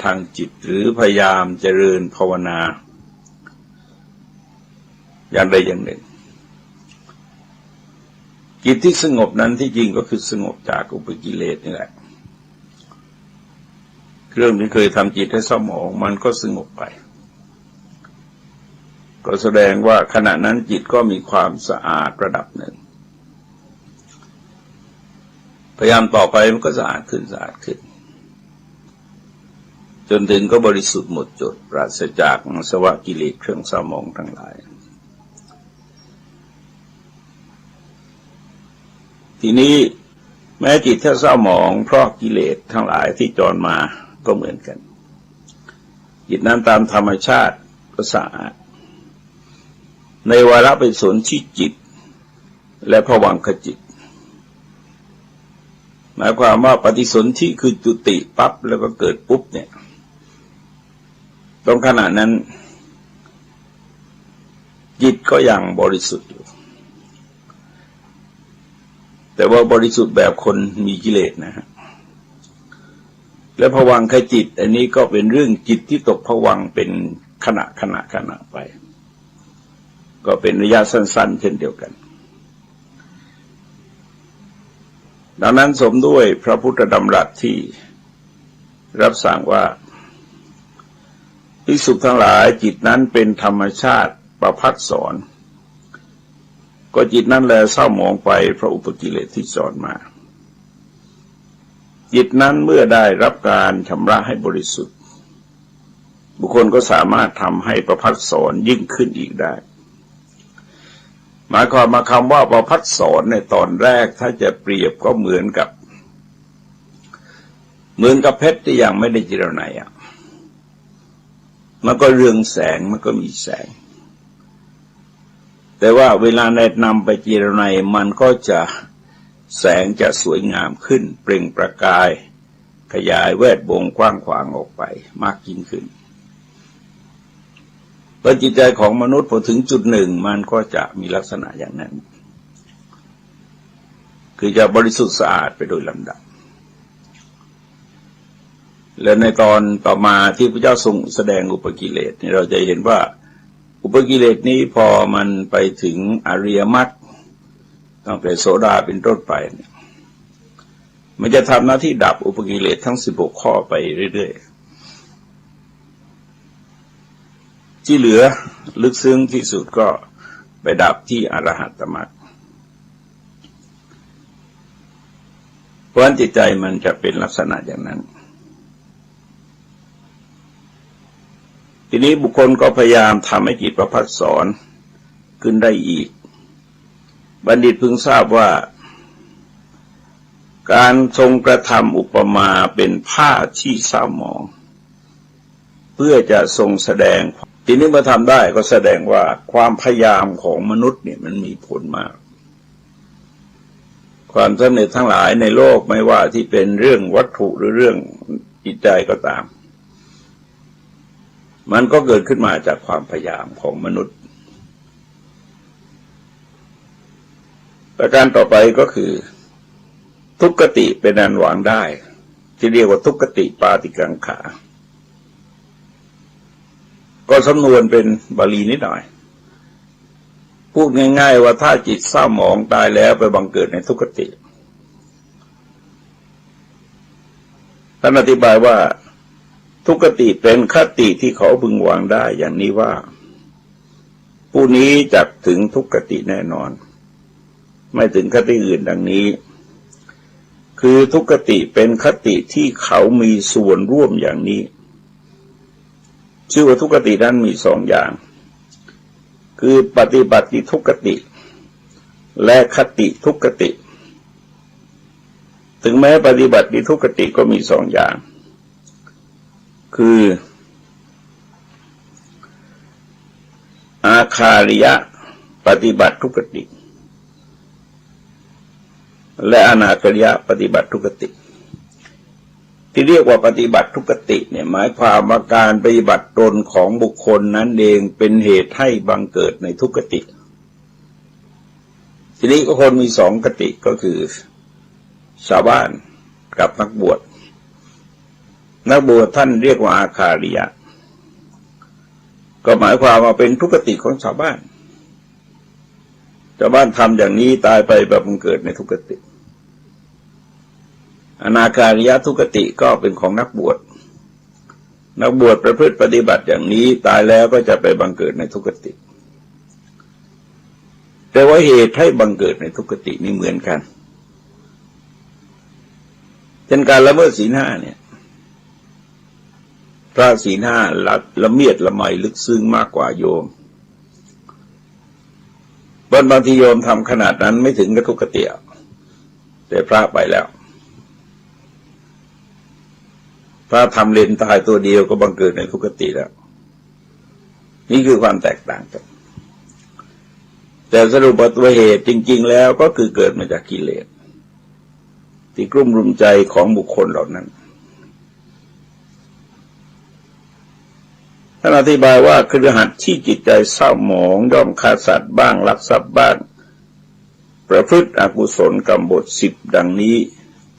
างจิตหรือพยายามเจริญภาวนาอย่างใดอย่างหนึ่งจิตที่สงบนั้นที่จริงก็คือสงบจากอุปกิเลสนี่แหละเรื่องที่เคยทำจิตให้เศร้าหมองมันก็สงบไปก็แสดงว่าขณะนั้นจิตก็มีความสะอาดระดับหนึ่งพยายามต่อไปมันก็สะอาดขึ้นสะอาดขึ้นจนถึงก็บริสุทธิ์หมดจดปราศจากอาสวะกิเลสเครื่องเศร้าหมองทั้งหลายทีนี้แม้จิตถ้าเศร้าหมองเพราะกิเลสทั้งหลายที่จรมาก็เหมือนกันจิตนั้นตามธรรมชาติก็สะอาดในวาระเป็นสนที่จิตและภวังคจิตหมายความว่าปฏิสนธิคือจุติปั๊บแล้วก็เกิดปุ๊บเนี่ยตรงขณะนั้นจิตก็ยังบริสุทธิ์อยู่แต่ว่าบริสุทธิ์แบบคนมีกิเลสนะฮะและภวังคจิตอันนี้ก็เป็นเรื่องจิตที่ตกภวังค์เป็นขณะไปก็เป็นระยะสั้นๆเช่นเดียวกันดังนั้นสมด้วยพระพุทธดำรัสที่รับสั่งว่าภิกษุทั้งหลายจิตนั้นเป็นธรรมชาติประภัสสรก็จิตนั้นแลเศร้าหมองไปเพราะอุปกิเลสที่จรมาจิตนั้นเมื่อได้รับการชำระให้บริสุทธิ์บุคคลก็สามารถทำให้ประภัสสรยิ่งขึ้นอีกได้หมายความมาคำว่าประภัสสรในตอนแรกถ้าจะเปรียบก็เหมือนกับเพชรที่ยังไม่ได้เจรไนมันก็เรืองแสงมันก็มีแสงแต่ว่าเวลาในนำไปเจรไนมันก็จะแสงจะสวยงามขึ้นเปล่งประกายขยายแวดวงกว้างขวางออกไปมากยิ่งขึ้นเพราะจิตใจของมนุษย์พอถึงจุดหนึ่งมันก็จะมีลักษณะอย่างนั้นคือจะบริสุทธิ์สะอาดไปโดยลำดับและในตอนต่อมาที่พระเจ้าทรงแสดงอุปกิเลสนี่เราจะเห็นว่าอุปกิเลสนี้พอมันไปถึงอริยมรรคตั้งแต่โสดาเป็นต้นไปมันจะทำหน้าที่ดับอุปกิเลสทั้ง16ข้อไปเรื่อยๆที่เหลือลึกซึ้งที่สุดก็ไปดับที่อรหัตตมรรคเพราะฉะนั้นจิตใจมันจะเป็นลักษณะอย่างนั้นทีนี้บุคคลก็พยายามทำให้จิตประภัสสรขึ้นได้อีกบัณฑิตพึงทราบว่าการทรงกระทำอุปมาเป็นผ้าที่เศร้าหมองเพื่อจะทรงแสดงทีนี้เมื่อทำได้ก็แสดงว่าความพยายามของมนุษย์เนี่ยมันมีผลมากความสำเร็จทั้งหลายในโลกไม่ว่าที่เป็นเรื่องวัตถุหรือเรื่องจิตใจก็ตามมันก็เกิดขึ้นมาจากความพยายามของมนุษย์ประการต่อไปก็คือทุกขติเป็นอันหวังได้ที่เรียกว่าทุกขติปาติกังขาก็สำนวนเป็นบาลีนิดหน่อยพูดง่ายๆว่าถ้าจิตเศร้าหมองตายแล้วไปบังเกิดในทุกขติท่านอธิบายว่าทุกขติเป็นคติที่เขาพึงหวังได้อย่างนี้ว่าผู้นี้จักถึงทุกขติแน่นอนไม่ถึงคติอื่นดังนี้คือทุกขติเป็นคติที่เขามีส่วนร่วมอย่างนี้ชื่อว่าทุกขตินั้นมีสองอย่างคือปฏิบัติทุกขติและคติทุกขติถึงแม้ปฏิบัติทุกขติก็มีสองอย่างคืออาคาริยะปฏิบัติทุกขติและอนาคาริยะปฏิบัติทุกขติที่เรียกว่าปฏิบัติทุกขติเนี่ยหมายความว่าการปฏิบัติตนของบุคคลนั้นเองเป็นเหตุให้บังเกิดในทุกขติทีนี้ก็คนมีสองคติก็คือชาวบ้านกับนักบวช นักบวชท่านเรียกว่าอาคาริยะก็หมายความว่าเป็นทุกขติของชาวบ้านชาวบ้านทำอย่างนี้ตายไปแบบบังเกิดในทุกขติอนาคาริยะทุกขติก็เป็นของนักบวชนักบวชประพฤติปฏิบัติอย่างนี้ตายแล้วก็จะไปบังเกิดในทุกขติแต่ว่าเหตุให้บังเกิดในทุกขตินี่เหมือนกันเช่นการละเมิดศีลห้าเนี่ยพระศีลห้าละเมียดละไมลึกซึ้งมากกว่าโยมบางทีโยมทำขนาดนั้นไม่ถึงกับทุกขติแต่พระไปแล้วพระทำเลนตายตัวเดียวก็บังเกิดในทุกขติแล้วนี่คือความแตกต่างกันแต่สรุปว่าตัวเหตุจริงๆแล้วก็คือเกิดมาจากกิเลสที่กลุ่มรุมใจของบุคคลเหล่านั้นท่านอธิบายว่าคฤหัสถ์ที่จิตใจเศร้าหมองย่อมฆ่าสัตว์บ้างลักทรัพย์บ้างประพฤติอกุศลกรรมบท10ดังนี้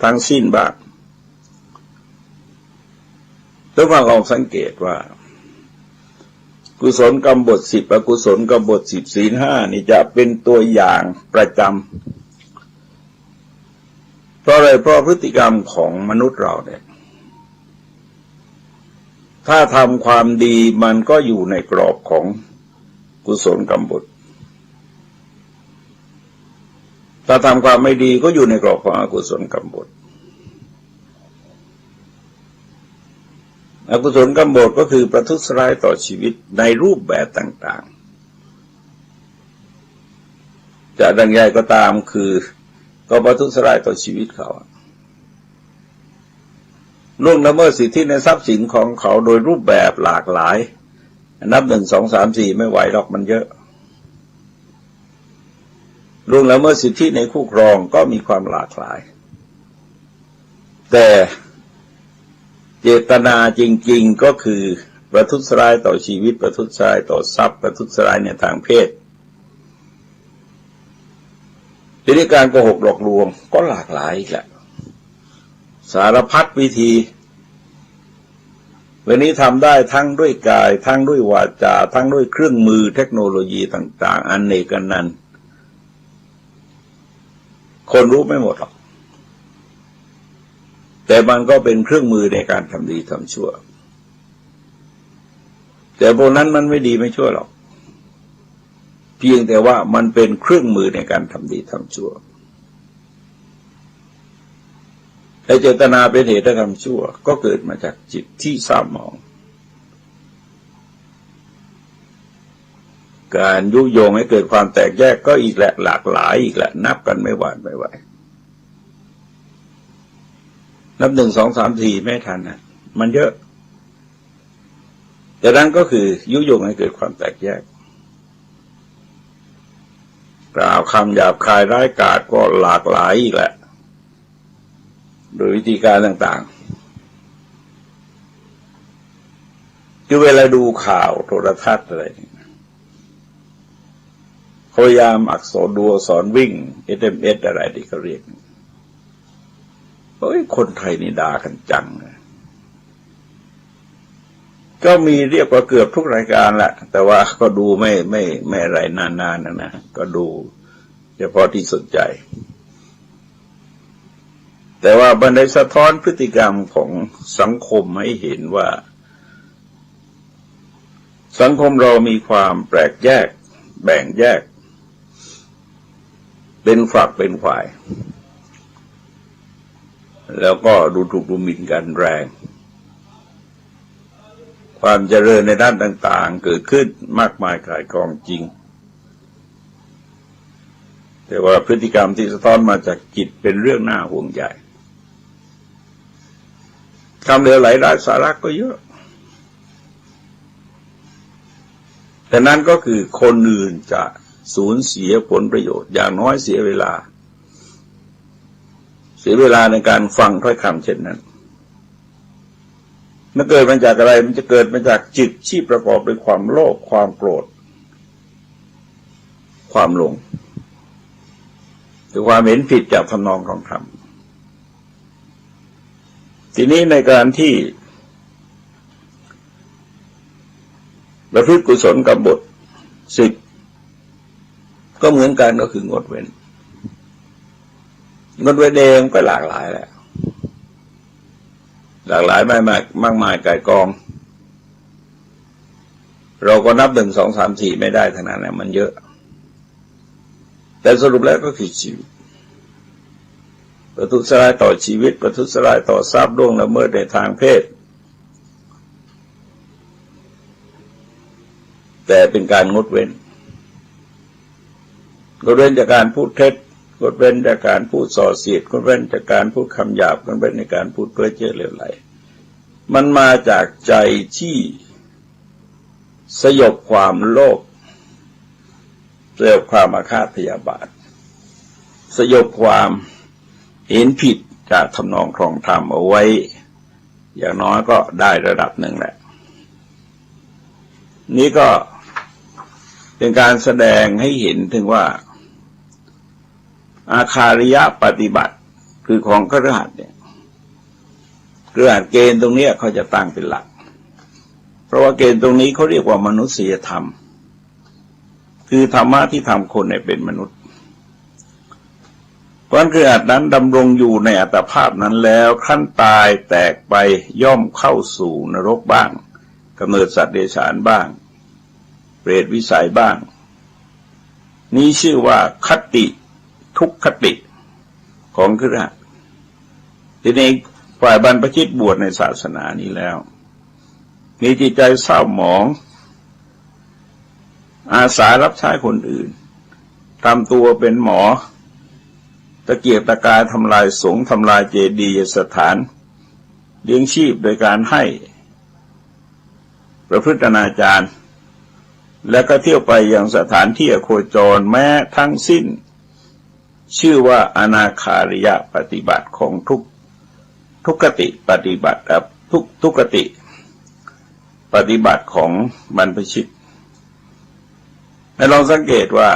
ทั้งสิ้นบ้างต้องลองสังเกตว่ากุศลกรรมบท10อกุศลกรรมบท10ศีล5นี่จะเป็นตัวอย่างประจำเพราะอะไรเพราะพฤติกรรมของมนุษย์เราเนี่ยถ้าทำความดีมันก็อยู่ในกรอบของกุศลกรรมบทถ้าทำความไม่ดีก็อยู่ในกรอบของอกุศลกรรมบทอกุศลกรรมบทก็คือประทุษร้ายต่อชีวิตในรูปแบบต่างๆจะดังใหญ่ก็ตามคือก็ประทุษร้ายต่อชีวิตเขาล่วงละเมิดสิทธิในทรัพย์สินของเขาโดยรูปแบบหลากหลายนับ1 2 3 4ไม่ไหวหรอกมันเยอะล่วงละเมิดสิทธิในคู่ครองก็มีความหลากหลายแต่เจตนาจริงๆก็คือประทุษร้ายต่อชีวิตประทุษร้ายต่อทรัพย์ประทุษร้ายในทางเพศทีนี้การโกหกหลอกลวงก็หลากหลายอีกแหละสารพัดวิธีวันนี้ทำได้ทั้งด้วยกายทั้งด้วยวาจาทั้งด้วยเครื่องมือเทคโนโลยีต่างๆอันเนกอันนั้นคนรู้ไม่หมดหรอกแต่มันก็เป็นเครื่องมือในการทำดีทำชั่วแต่พวกนั้นมันไม่ดีไม่ชั่วหรอกเพียงแต่ว่ามันเป็นเครื่องมือในการทำดีทำชั่วแต่เจตนาเป็นเหตุให้ทำชั่วก็เกิดมาจากจิตที่เศร้าหมองการยุยงให้เกิดความแตกแยกก็อีกแหละหลากหลายอีกแหละนับกันไม่หวานไม่ไหวนับ1 2 3 4ไม่ทันนะมันเยอะแต่นั้นก็คือยุยงให้เกิดความแตกแยกกล่าวคำหยาบคายร้ายกาจก็หลากหลายอีกแหละโดยวิธีการต่างๆคือเวลาดูข่าวโทรทัศน์อะไรพยายามอักษรดูอักษรวิ่ง SMS อะไรที่เขาเรียกคนไทยนี่ด่ากันจังก็มีเรียกว่าเกือบทุกรายการแหละแต่ว่าก็ดูไม่อะไรนานๆนะก็ดูเฉพาะที่สนใจแต่ว่าบันไดสะท้อนพฤติกรรมของสังคมให้เห็นว่าสังคมเรามีความแปลกแยกแบ่งแยกเป็นฝักเป็นฝ่ายแล้วก็ดูถูกดูหมิ่นกันแรงความเจริญในด้านต่างๆเกิดขึ้นมากมายกายกองจริงแต่ว่าพฤติกรรมที่สะท้อนมาจากจิตเป็นเรื่องน่าห่วงใยคำเหลวไหลไร้สาระก็เยอะแต่นั้นก็คือคนอื่นจะสูญเสียผลประโยชน์อย่างน้อยเสียเวลาในการฟังถ้อยคำเช่นนั้นมันเกิดมาจากอะไรมันจะเกิดมาจากจิตที่ประกอบด้วยความโลภความโกรธความหลงหรือความเห็นผิดจากทำนองของธรรมทีนี้ในการที่ ประพฤติกุศลกบฏ10ก็เหมือนกันก็คืองดเว้นเองก็หลากหลายแหละหลากหลายมากมายก่ายกองเราก็นับ1 2 3 4ไม่ได้ขนาดนั้นมันเยอะแต่สรุปแล้วก็คือชีวิตประทุษร้ายต่อชีวิตประทุษร้ายต่อทรัพย์ล่วงละเมิดในทางเพศแต่เป็นการงดเว้นจากการพูดเท็จงดเว้นจากการพูดส่อเสียดงดเว้นจากการพูดคำหยาบงดเว้นในการพูดเพ้อเจ้อเลวไหลมันมาจากใจที่สยบความโลภสยบความอาฆาตพยาบาทสยบความเห็นผิดจากทำนองครองธรรมเอาไว้อย่างน้อยก็ได้ระดับหนึ่งแหละนี่ก็เป็นการแสดงให้เห็นถึงว่าอาคาริยะปฏิบัติคือของคฤหัสถ์เนี่ยคฤหัสถ์เกณฑ์ตรงนี้เขาจะตั้งเป็นหลักเพราะว่าเกณฑ์ตรงนี้เขาเรียกว่ามนุษยธรรมคือธรรมะที่ทำคนให้เป็นมนุษย์เพราะคฤหัสถ์นั้นดำรงอยู่ในอัตภาพนั้นแล้วขั้นตายแตกไปย่อมเข้าสู่นรกบ้างกำเนิดสัตว์เดรัจฉานบ้างเปรตวิสัยบ้างนี้ชื่อว่าคติทุกขติของคฤหัสถ์ทีนี้ฝ่ายบรรพชิตบวชในศาสนานี้แล้วมีจิตใจเศร้าหมองอาสารับใช้คนอื่นทำตัวเป็นหมอตะเกียกตะกายทำลายสงฆ์ทำลายเจดีย์สถานเลี้ยงชีพโดยการให้ประพฤติอนาจารและก็เที่ยวไปยังสถานที่อโคจรแม้ทั้งสิ้นชื่อว่าอนาคาริยปฏิบัติของทุกขติปฏิบัติทุกขติปฏิบัติของบรรพชิตให้ลองสังเกตว่า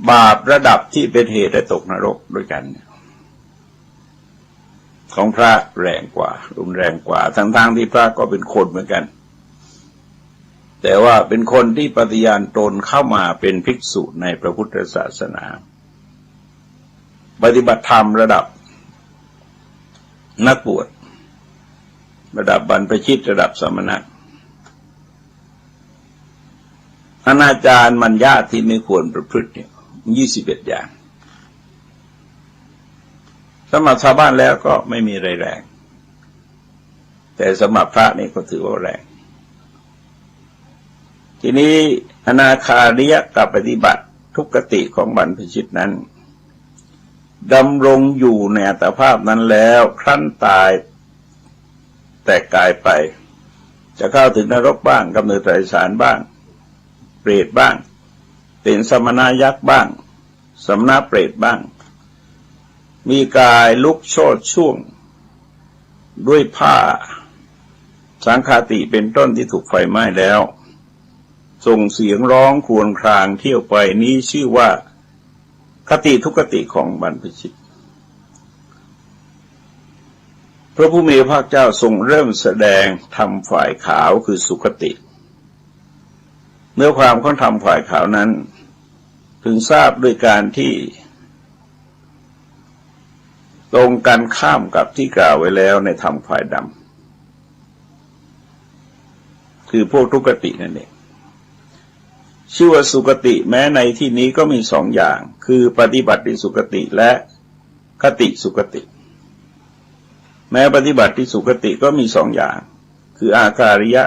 บาประดับที่เป็นเหตุให้ตกนรกด้วยกันของพระแรงกว่ารุนแรงกว่าทั้งที่พระก็เป็นคนเหมือนกันแต่ว่าเป็นคนที่ปฏิญาณตนเข้ามาเป็นภิกษุในพระพุทธศาสนาปฏิบัติธรรมระดับนักบวชระดับบรรพชิตระดับสมณะอนาจารมัญญาที่ไม่ควรประพฤติเนี่ย21อย่างสำหรับชาวบ้านแล้วก็ไม่มีอะไรแรงแต่สำหรับพระนี่ก็ถือว่าแรงทีนี้อนาคาริยกับปฏิบัติทุกขติของบรรพชิตนั้นดำรงอยู่ในอัตภาพนั้นแล้วครั้นตายแตกกายไปจะเข้าถึงนรกบ้างกำเนิดไตรสารบ้างเปรตบ้างเป็นสมณยักษ์บ้างสมณเปรตบ้างมีกายลุกโชติช่วงด้วยผ้าสังฆาติเป็นต้นที่ถูกไฟไหม้แล้วส่งเสียงร้องครวญครางเที่ยวไปนี้ชื่อว่าคติทุกขติของบรรพชิตพระผู้มีพระภาคเจ้าทรงเริ่มแสดงธรรมฝ่ายขาวคือสุขติเนื้อความของธรรมฝ่ายขาวนั้นพึงทราบด้วยการที่ตรงกันข้ามกับที่กล่าวไว้แล้วในธรรมฝ่ายดำคือพวกทุกขตินั่นเองชื่อว่าสุขติแม้ในที่นี้ก็มี2อย่างคือปฏิบัติสุขติและคติสุขติแม้ปฏิบัติที่สุขติก็มี2อย่างคืออาคาริยะ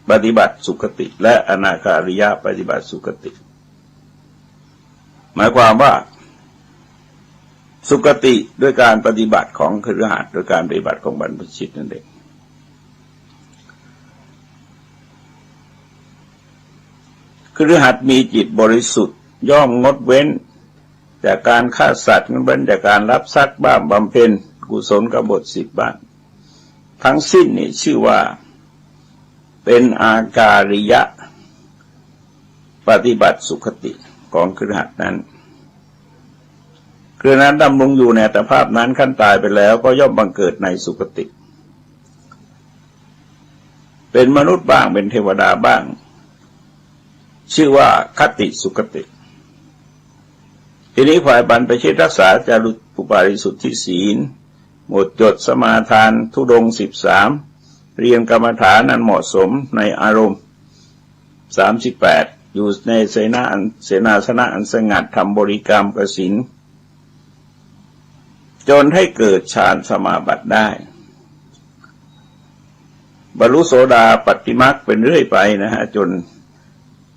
ปฏิบัติสุขติและอนาคาริยะปฏิบัติสุขติหมายความว่าสุขติด้วยการปฏิบัติของคฤหัสถ์โดยการปฏิบัติของบรรพชิตนั่นเองคฤหัสถ์มีจิตบริสุทธิ์ย่อมงดเว้นจากการฆ่าสัตว์งดเว้นจากการลักทรัพย์บ้างบำเพ็ญกุศลกบฏ10บ้างทั้งสิ้นนี่ชื่อว่าเป็นอาการิยะปฏิบัติสุขติของคฤหัสถ์นั้นคือนั้นดำรงอยู่ในอัตภาพนั้นขั้นตายไปแล้วก็ย่อมบังเกิดในสุคติ เป็นมนุษย์บ้างเป็นเทวดาบ้างชื่อว่าคติสุคติทีนี้ฝ่ายบรรพชิตรักษาจารุปาริสุทธิศีลหมดจดสมาทานธุดงค์13เรียนกรรมฐานอันเหมาะสมในอารมณ์38อยู่ในเสนาสนะอันสงัดทำบริกรรมกสิณจนให้เกิดฌานสมาบัติได้บรรลุโสดาปัตติมรรคเป็นเรื่อยไปนะฮะจน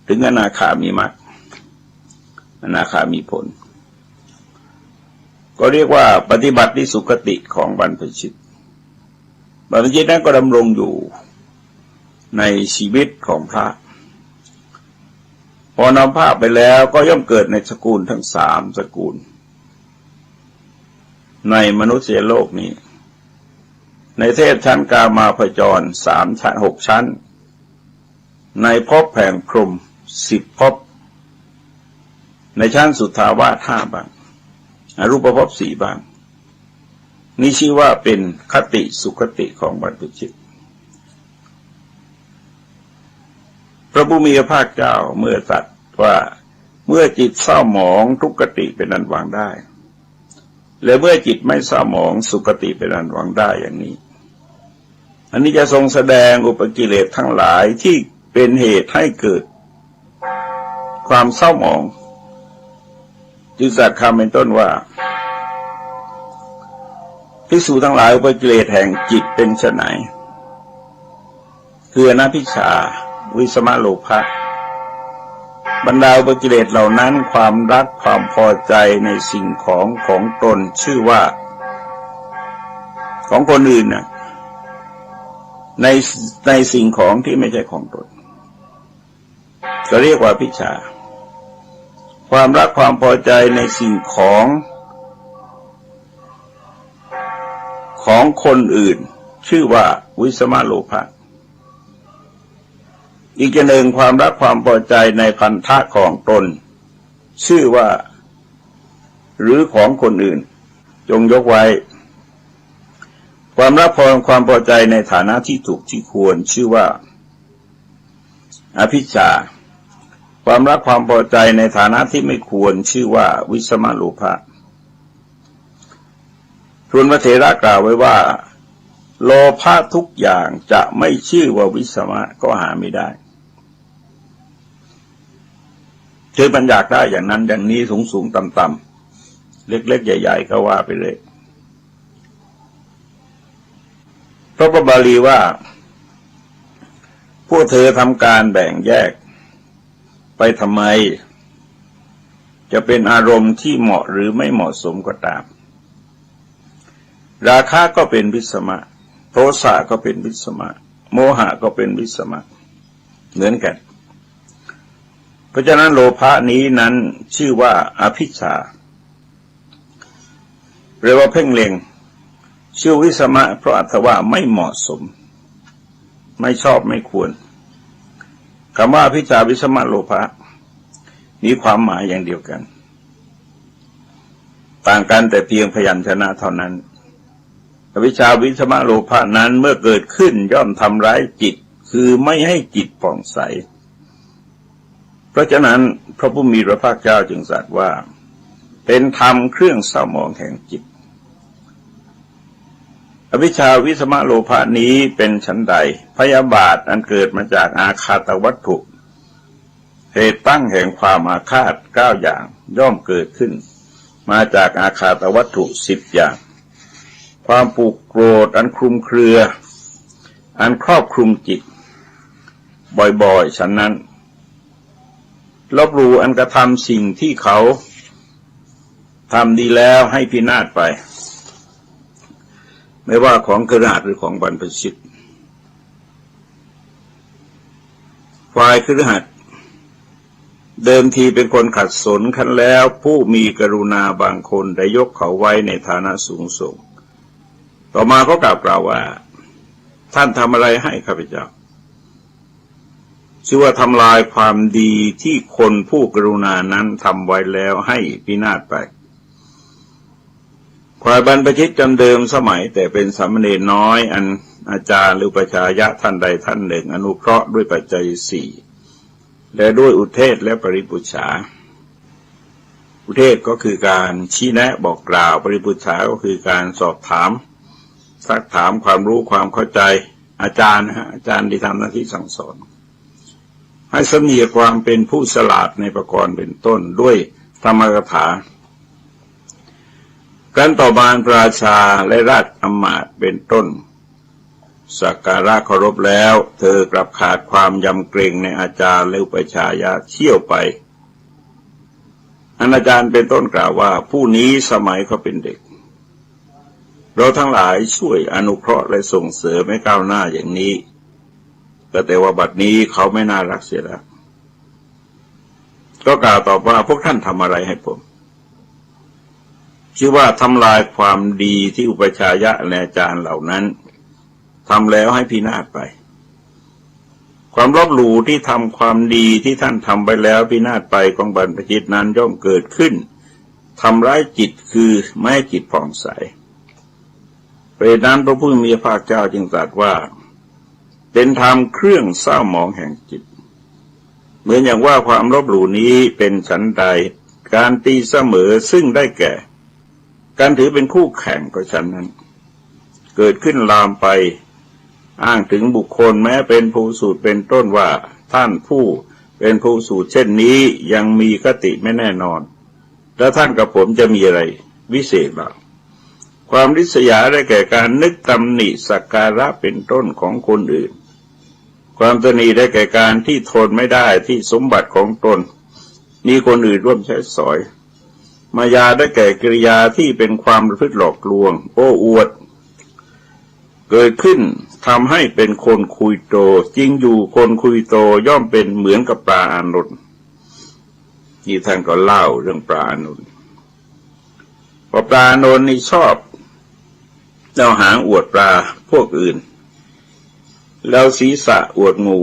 ถึงอนาคามีมรรคอนาคามีผลก็เรียกว่าปฏิบัติที่สุคติของบรรพชิตนั้นก็ดำรงอยู่ในชีวิตของพระพอนำภาพไปแล้วก็ย่อมเกิดในสกุลทั้ง3สกุลในมนุษยโลกนี้ในเทพชั้นกามาพจร3ชั้น6ชั้นในภพแห่งพรหม10ภพในชั้นสุทธาวาส5บ้างอรูปภพ4บ้างนี่ชื่อว่าเป็นคติสุคติของบรรพชิตพระผู้มีพระภาคเจ้าเมื่อตรัสว่าเมื่อจิตเศร้าหมองทุกขติเป็นอันวางได้และเมื่อจิตไม่เศร้าหมองสุคติเป็นอันวางได้อย่างนี้อันนี้จะทรงแสดงอุปกิเลสทั้งหลายที่เป็นเหตุให้เกิดความเศร้าหมองจึงตรัสคำเป็นต้นว่าภิกษุทั้งหลายอุปกิเลสแห่งจิตเป็นไฉนคืออภิชฌาวิสมะโลภะบรรดาอุปกิเลสเหล่านั้นความรักความพอใจในสิ่งของตนชื่อว่าของคนอื่นนะในสิ่งของที่ไม่ใช่ของตนก็เรียกว่าอภิชฌาความรักความพอใจในสิ่งของคนอื่นชื่อว่าวิสมะโลภะอีกอย่างหนึ่งความรักความพอใจในพันธะของตนชื่อว่าหรือของคนอื่นจงยกไว้ความรักความพอใจในฐานะที่ถูกที่ควรชื่อว่าอภิชฌาความรักความพอใจในฐานะที่ไม่ควรชื่อว่าวิสมะโลภะส่วนพระเถระกล่าวไว้ว่าโลภะทุกอย่างจะไม่ชื่อว่าวิสมะก็หาไม่ได้คือมันอยากได้อย่างนั้นอย่างนี้สูงต่ำๆเล็กๆใหญ่ๆก็ว่าไปเลยพระบาลีว่าพวกเธอทำการแบ่งแยกไปทำไมจะเป็นอารมณ์ที่เหมาะหรือไม่เหมาะสมก็ตามราคะก็เป็นวิสมะโทสะก็เป็นวิสมะโมหะก็เป็นวิสมะเหมือนกันเพราะฉะนั้นโลภะนี้นั้นชื่อว่าอภิชฌาเรียกว่าเพ่งเล็งชื่อวิสมะเพราะอรรถว่าไม่เหมาะสมไม่ชอบไม่ควรคำว่าอภิชฌาวิสมะโลภะมีความหมายอย่างเดียวกันต่างกันแต่เพียงพยัญชนะเท่านั้นอวิชชาวิสมะโลภะนั้นเมื่อเกิดขึ้นย่อมทำร้ายจิตคือไม่ให้จิตผ่องใสเพราะฉะนั้นพระผู้มีพระภาคเจ้าจึงตรัสว่าเป็นธรรมเครื่องเศร้าหมองแห่งจิตอวิชชาวิสมะโลภะนี้เป็นฉันใดพยาบาทอันเกิดมาจากอาฆาตวัตถุเหตุตั้งแห่งความอาฆาต9อย่างย่อมเกิดขึ้นมาจากอาฆาตวัตถุ10อย่างความผูกโกรธอันคลุมเครืออันครอบคลุมจิตบ่อยๆฉะนั้นลบหลู่อันกระทำสิ่งที่เขาทำดีแล้วให้พินาศไปไม่ว่าของคฤหัสถ์หรือของบรรพชิตฝ่ายคฤหัสถ์เดิมทีเป็นคนขัดสนขันแล้วผู้มีกรุณาบางคนได้ยกเขาไว้ในฐานะสูงส่งต่อมาก็กล่าวว่าท่านทำอะไรให้ข้าพเจ้าชื่อว่าทำลายความดีที่คนผู้กรุณานั้นทำไว้แล้วให้พินาศไปฝ่ายบรรพชิตจำเดิมสมัยแต่เป็นสามเณรน้อยอัน อาจารย์หรืออุปชายะท่านใดท่านหนึ่งอนุเคราะห์ด้วยปัจจัยสี่และด้วยอุเทศและปริปุจฉาอุเทศก็คือการชี้แนะบอกกล่าวปริปุจฉาก็คือการสอบถามซักถามความรู้ความเข้าใจอาจารย์อาจารย์ที่ทำหน้าที่สั่งสอนให้สำเนียกความเป็นผู้ฉลาดในประกรณ์เป็นต้นด้วยธรรมกถาการต่อบานพระราชาและราชอำมาตย์เป็นต้นสักการะเคารพแล้วเธอกลับขาดความยำเกรงในอาจารย์และอุปชายะเชี่ยวไปอาจารย์เป็นต้นกล่าวว่าผู้นี้สมัยเขาเป็นเด็กเราทั้งหลายช่วยอนุเคราะห์และส่งเสริมให้ก้าวหน้าอย่างนี้แต่ว่าบัดนี้เขาไม่น่ารักเสียแล้วก็กล่าวตอบว่าพวกท่านทำอะไรให้ผมชื่อว่าทำลายความดีที่อุปชายะและอาจารย์เหล่านั้นทำแล้วให้พินาศไปความลบหลู่ที่ทำความดีที่ท่านทำไปแล้วพินาศไปของบรรพชิตนั้นย่อมเกิดขึ้นทำร้ายจิตคือไม่ให้จิตผ่องใสเพราะนั้นพระผู้มีพระภาคเจ้าจึงตรัสว่าเป็นธรรมเครื่องเศร้าหมองแห่งจิตเหมือนอย่างว่าความลบหลู่นี้เป็นฉันใดการตีเสมอซึ่งได้แก่การถือเป็นคู่แข่งก็ฉันนั้นเกิดขึ้นลามไปอ้างถึงบุคคลแม้เป็นผู้สูตรเป็นต้นว่าท่านผู้เป็นผู้สูตรเช่นนี้ยังมีคติไม่แน่นอนแล้วท่านกับผมจะมีอะไรวิเศษบ้างความริษยาได้แก่การนึกตำหนิสักการะเป็นต้นของคนอื่นความตนีได้แก่การที่ทนไม่ได้ที่สมบัติของตนมีคนอื่นร่วมใช้สอยมายาได้แก่กิริยาที่เป็นความประพฤติหลอกลวงโอ้อวดเกิดขึ้นทำให้เป็นคนคุยโตจริงอยู่คนคุยโตย่อมเป็นเหมือนกับปลาอานนท์นี่ท่านก็เล่าเรื่องปลาอานนท์พอปลาอานนท์นี่ชอบเอาหางอวดปลาพวกอื่นแล้วศีรษะอวดงู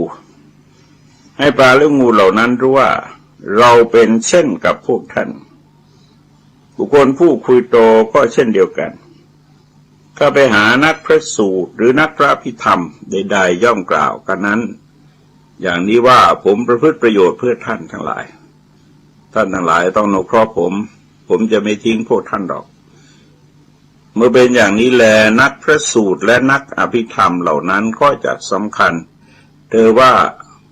ให้ปลาและงูเหล่านั้นรู้ว่าเราเป็นเช่นกับพวกท่านบุคคลผู้คุยโตก็เช่นเดียวกันถ้าไปหานักพระสูตรหรือนักพระพิธรรมใดๆย่อมกล่าวกันนั้นอย่างนี้ว่าผมประพฤติประโยชน์เพื่อท่านทั้งหลายท่านทั้งหลายต้องอนุเคราะห์ผมจะไม่ทิ้งพวกท่านหรอกเมื่อเป็นอย่างนี้แลนักพระสูตรและนักอภิธรรมเหล่านั้นก็จะสำคัญเธอว่า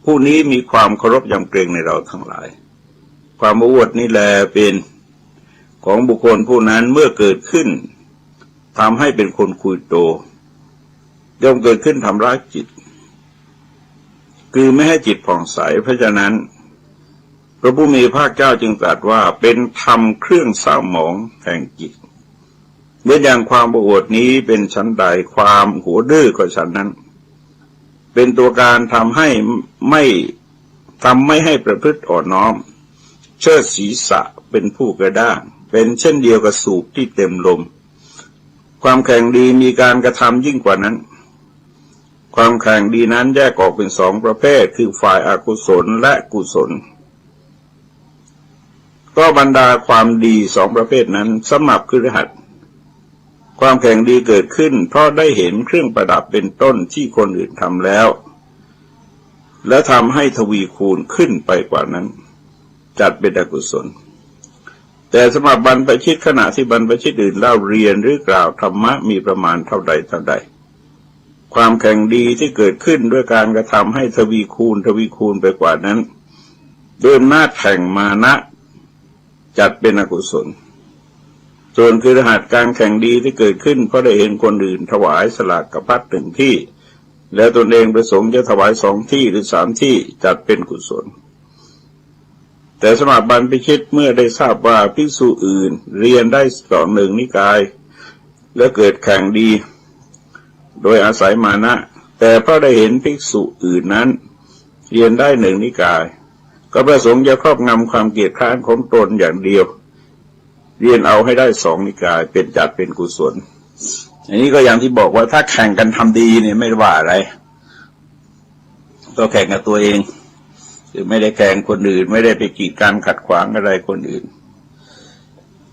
ผู้นี้มีความเคารพยำเกรงในเราทั้งหลายความอวดนี่แลเป็นของบุคคลผู้นั้นเมื่อเกิดขึ้นทำให้เป็นคนคุยโตย่อมเกิดขึ้นทำร้ายจิตคือไม่ให้จิตผ่องใสเพราะฉะนั้นพระผู้มีพระภาคเจ้าจึงตรัสว่าเป็นธรรมเครื่องเศร้าหมองแห่งจิตเมื่ออย่างความอวดนี้เป็นชั้นใดความหัวดื้อก็ชั้นนั้นเป็นตัวการทำไม่ให้ประพฤติอ่อนน้อมเชิดศีรษะเป็นผู้กระด้างเป็นเช่นเดียวกับสูบที่เต็มลมความแข่งดีมีการกระทำยิ่งกว่านั้นความแข่งดีนั้นแยกออกเป็นสองประเภทคือฝ่ายอกุศลและกุศลก็บรรดาความดีสองประเภทนั้นสมับคือรหัสความแข่งดีเกิดขึ้นเพราะได้เห็นเครื่องประดับเป็นต้นที่คนอื่นทำแล้วและทำให้ทวีคูณขึ้นไปกว่านั้นจัดเป็นอกุศลแต่สำหรับบรรพชิตขณะที่บรรพชิตอื่นเล่าเรียนหรือกล่าวธรรมะมีประมาณเท่าใดความแข่งดีที่เกิดขึ้นด้วยการกระทำให้ทวีคูณไปกว่านั้นด้วยอำนาจแห่งมานะจัดเป็นอกุศลส่วนคือรหัสการแข่งดีที่เกิดขึ้นเพราะได้เห็นคนอื่นถวายสลากกภัตหนึ่งที่แล้วตนเองประสงค์จะถวาย2 ที่หรือ3 ที่จัดเป็นกุศลแต่สำหรับบรรพชิตเมื่อได้ทราบว่าภิกษุอื่นเรียนได้ต่อ1 นิกายและเกิดแข่งดีโดยอาศัยมานะแต่เพราะได้เห็นภิกษุอื่นนั้นเรียนได้1 นิกายก็ประสงค์จะครอบงำความเกียจคร้านของตนอย่างเดียวเรียนเอาให้ได้2 นิกายเป็นจัดเป็นกุศลอันนี้ก็อย่างที่บอกว่าถ้าแข่งกันทำดีเนี่ยไม่ว่าอะไรก็แข่งกับตัวเองคือไม่ได้แข่งคนอื่นไม่ได้ไปกีดกันขัดขวางอะไรคนอื่น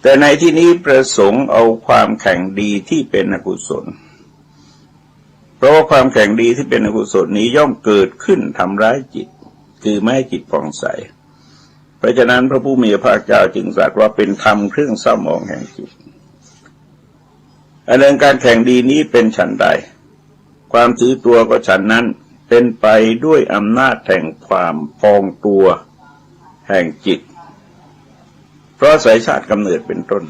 แต่ในที่นี้ประสงค์เอาความแข่งดีที่เป็นอกุศล เพราะว่าความแข็งดีที่เป็นอกุศลนี้ย่อมเกิดขึ้นทำร้ายจิตคือไม่ให้จิตผ่องใสเพราะฉะนั้นพระผู้มีพระภาคเจ้าจึงตรัสว่าเป็นธรรมเครื่องเศร้าหมองแห่งจิตอันเรื่องการแข่งดีนี้เป็นฉันใดความถือตัวก็ฉันนั้นเป็นไปด้วยอำนาจแห่งความพองตัวแห่งจิตเพราะสายชาติกำเนิดเป็นต้น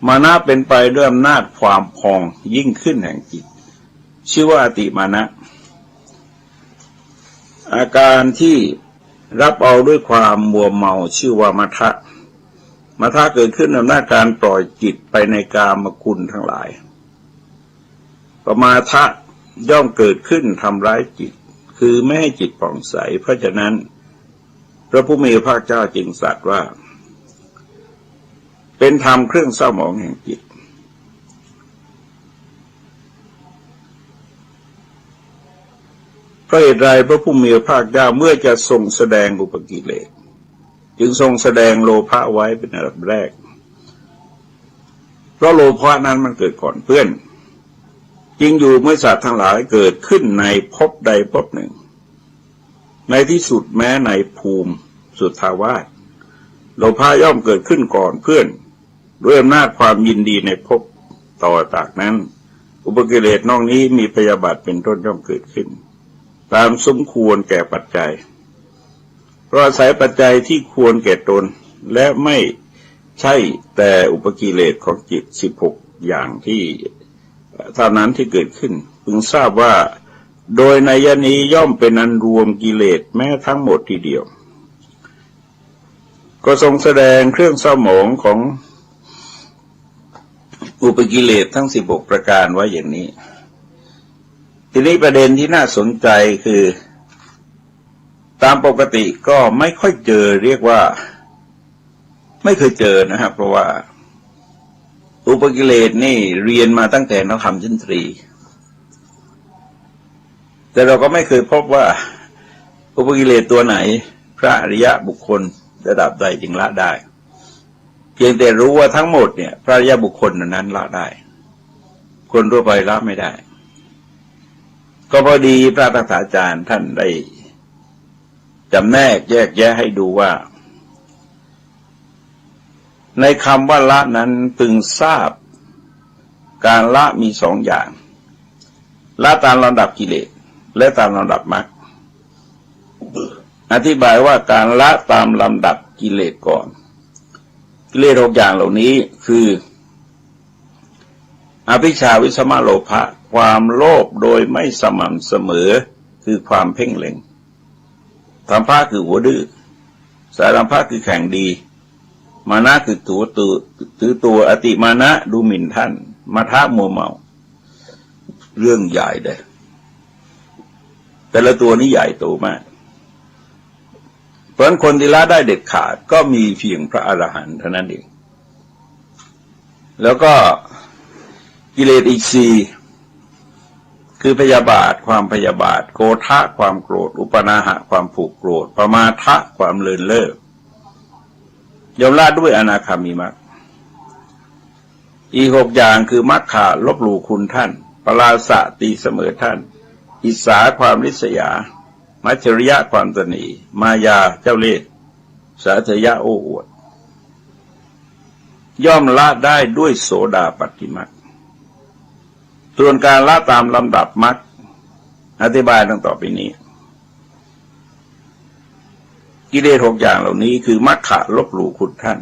มานะเป็นไปด้วยอำนาจความพองยิ่งขึ้นแห่งจิตชื่อว่าอติมานะอาการที่รับเอาด้วยความมัวเมาชื่อว่ามัทธะมัทธะเกิดขึ้นอำนาจการปล่อยจิตไปในกามคุณทั้งหลายปมาทะย่อมเกิดขึ้นทำร้ายจิตคือไม่ให้จิตผ่องใสเพราะฉะนั้นพระผู้มีพระภาคเจ้าจึงตรัสว่าเป็นธรรมเครื่องเศร้าหมองแห่งจิตเพราะเหตุไรพระผู้มีพระภาคเจ้าเมื่อจะทรงแสดงอุปกิเลสจึงทรงแสดงโลภะไว้เป็นอันดับแรกเพราะโลภะนั้นมันเกิดก่อนเพื่อนจริงอยู่เมื่อสัตว์ทั้งหลายเกิดขึ้นในภพใดภพหนึ่งในที่สุดแม้ในภูมิสุทธาวาสโลภะย่อมเกิดขึ้นก่อนเพื่อนด้วยอำนาจความยินดีในภพต่อจากนั้นอุปกิเลสนอกนี้มีพยาบาทเป็นต้นย่อมเกิดขึ้นตามสมควรแก่ปัจจัยเพราะอาศัยปัจจัยที่ควรแก่ตนและไม่ใช่แต่อุปกิเลสของจิต16อย่างที่เท่านั้นที่เกิดขึ้นพึงทราบว่าโดยนัยนี้ย่อมเป็นอันรวมกิเลสแม้ทั้งหมดทีเดียวก็ทรงแสดงเครื่องเศร้าหมองของอุปกิเลสทั้ง16ประการไว้อย่างนี้ทีนี้ประเด็นที่น่าสนใจคือตามปกติก็ไม่ค่อยเจอเรียกว่าไม่เคยเจอนะครับเพราะว่าอุปกิเลสนี่เรียนมาตั้งแต่นักธรรมชั้นตรีแต่เราก็ไม่เคยพบว่าอุปกิเลสตัวไหนพระอริยะบุคคลระดับใดจึงละได้เพียงแต่รู้ว่าทั้งหมดเนี่ยพระอริยบุคคลนั้นละได้คนทั่วไปละไม่ได้ก็พอดีพระตถาจารย์ท่านได้จำแนกแยกแยะให้ดูว่าในคำว่าละนั้นพึงทราบการละมีสองอย่างละตามลำดับกิเลสและตามลำดับมรรคอธิบายว่าการละตามลำดับกิเลสก่อนกิเลส6อย่างเหล่านี้คืออภิชาวิสมโลภะความโลภโดยไม่สม่ำเสมอคือความเพ่งเล็งสัมภะคือหัวดื้อสารัมภะคือแข่งดีมานะคือถือตัวอติมานะดูหมิ่นท่านมัทธะมัวเมาเรื่องใหญ่เลยแต่ละตัวนี้ใหญ่โตมากเพราะคนที่ละได้เด็ดขาดก็มีเพียงพระอรหันต์เท่านั้นเองแล้วก็กิเลสอีก4คือพยาบาทความพยาบาทโกฏะความโกรธอุปนาหะความผูกโกรธปมาทะความเลินเล่อยอมละด้วยอนาคามิมรรคอีก6อย่างคือมัคคะลบหลู่คุณท่านปลาสะตีเสมอท่านอิสาความริษยามัจฉริยะความตนีมายาเจ้าเล่ห์สาธยะโอ้อวดย่อมละได้ด้วยโสดาปัตติมรรคส่วนการละตามลำดับมรรคอธิบายดังต่อไปนี้กิเลส6อย่างเหล่านี้คือมัคคะลบหลู่คุณท่าน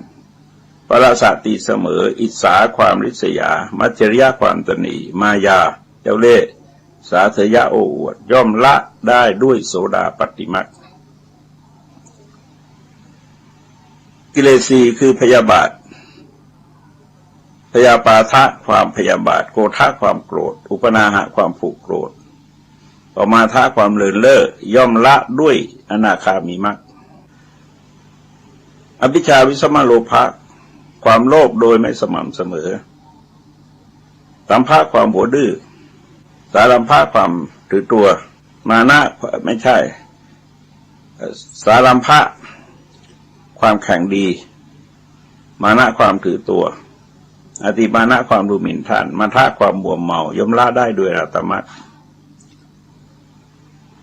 ปราสาตีเสมออิสาความริษยามัจฉริยะความตนีมายาเจ้าเล่ห์สาธยะโอ้อวดย่อมละได้ด้วยโสดาปัตติมรรคกิเลส4คือพยาบาทพยาปาทะความพยาบาทโกฏะความโกรธอุปนาหะความผูกโกรธปมาทะความเลินเล่อย่อมละด้วยอนาคามิมรรคอภิชาวิสมโลภะความโลภโดยไม่สม่ำเสมอสัมภะความหัวดื้อสารัมภะความถือตัวมานะไม่ใช่สารัมภะความแข่งดีมานะความถือตัว อติมานะความดูหมิ่นท่านมาทะความบวมเมาย่อมละได้ด้วยอรหัตมรรค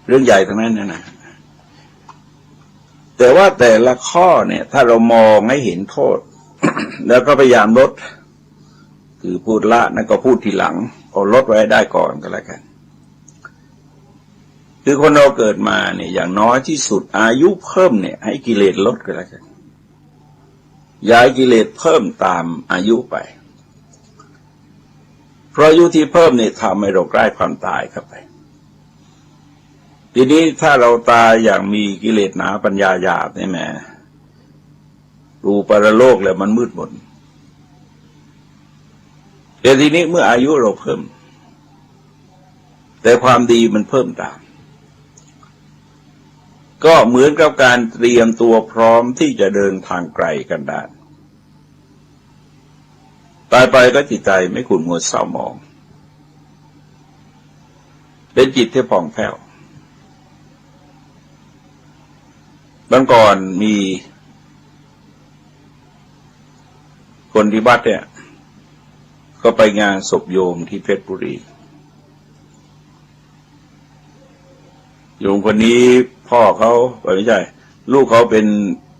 เรื่องใหญ่ทั้งนั้นนะแต่ว่าแต่ละข้อเนี่ยถ้าเรามองให้เห็นโทษ แล้วก็พยายามลดคือพูดละนั่นก็พูดทีหลังเอาลดไว้ได้ก่อนก็แล้วกันคือคนเราเกิดมาเนี่ยอย่างน้อยที่สุดอายุเพิ่มเนี่ยให้กิเลสลดก็แล้วกันย้ายกิเลสเพิ่มตามอายุไปเพราะอายุที่เพิ่มเนี่ยทำให้เราใกล้ความตายเข้าไปทีนี้ถ้าเราตายอย่างมีกิเลสหนาปัญญาหยาบเนี่ยแหมรูปรโลกแล้วมันมืดมนแต่ทีนี้เมื่ออายุเราเพิ่มแต่ความดีมันเพิ่มตามก็เหมือนกับการเตรียมตัวพร้อมที่จะเดินทางไกลกันดารตายไปก็จิตใจไม่ขุ่นมัวเศร้าหมองเป็นจิตที่ผ่องแผ้วบางก่อนมีคนที่วัดเนี่ยก็ไปงานศพโยมที่เพชรบุรีโยมคนนี้พ่อเขาไม่ใช่ลูกเขาเป็น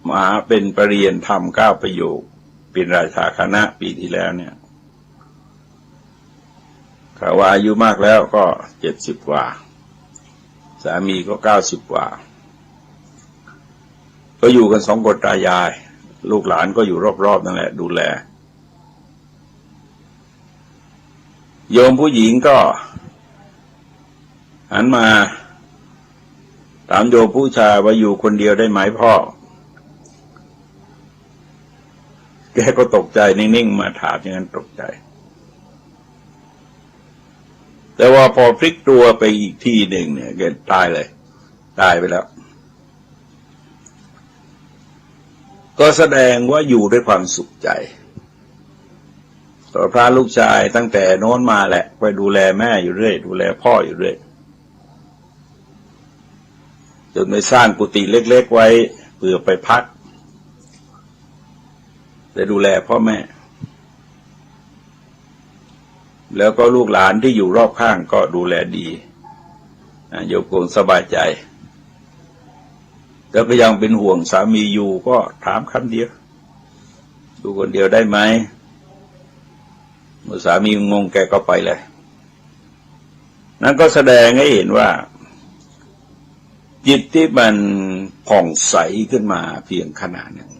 มหาเป็นปรริญญาธรรม9 ประโยคเป็นราชาคณะปีที่แล้วเนี่ยข่าวว่าอายุมากแล้วก็70 กว่าสามีก็90 กว่าก็อยู่กัน2 คนตายายลูกหลานก็อยู่รอบๆนั่นแหละดูแลโยมผู้หญิงก็หันมาถามโยมผู้ชายว่าอยู่คนเดียวได้ไหมพ่อแกก็ตกใจนิ่งๆมาถามอย่างนั้นตกใจแต่ว่าพอพลิกตัวไปอีกทีหนึ่งเนี่ยแกตายเลยตายไปแล้วก็แสดงว่าอยู่ด้วยความสุขใจต่อพระลูกชายตั้งแต่โน้นมาแหละไปดูแลแม่อยู่เรื่อยดูแลพ่ออยู่เรื่อยจนไปสร้างกุฏิเล็กๆไว้เพื่อไปพักได้ดูแลพ่อแม่แล้วก็ลูกหลานที่อยู่รอบข้างก็ดูแลดีโยมคงสบายใจแต่ก็ยังเป็นห่วงสามีอยู่ก็ถามคำเดียวดูคนเดียวได้ไหมเมื่อสามีงงแกก็ไปเลยนั่นก็แสดงให้เห็นว่าจิตที่มันผ่องใสขึ้นมาเพียงขนาดหนึ่ง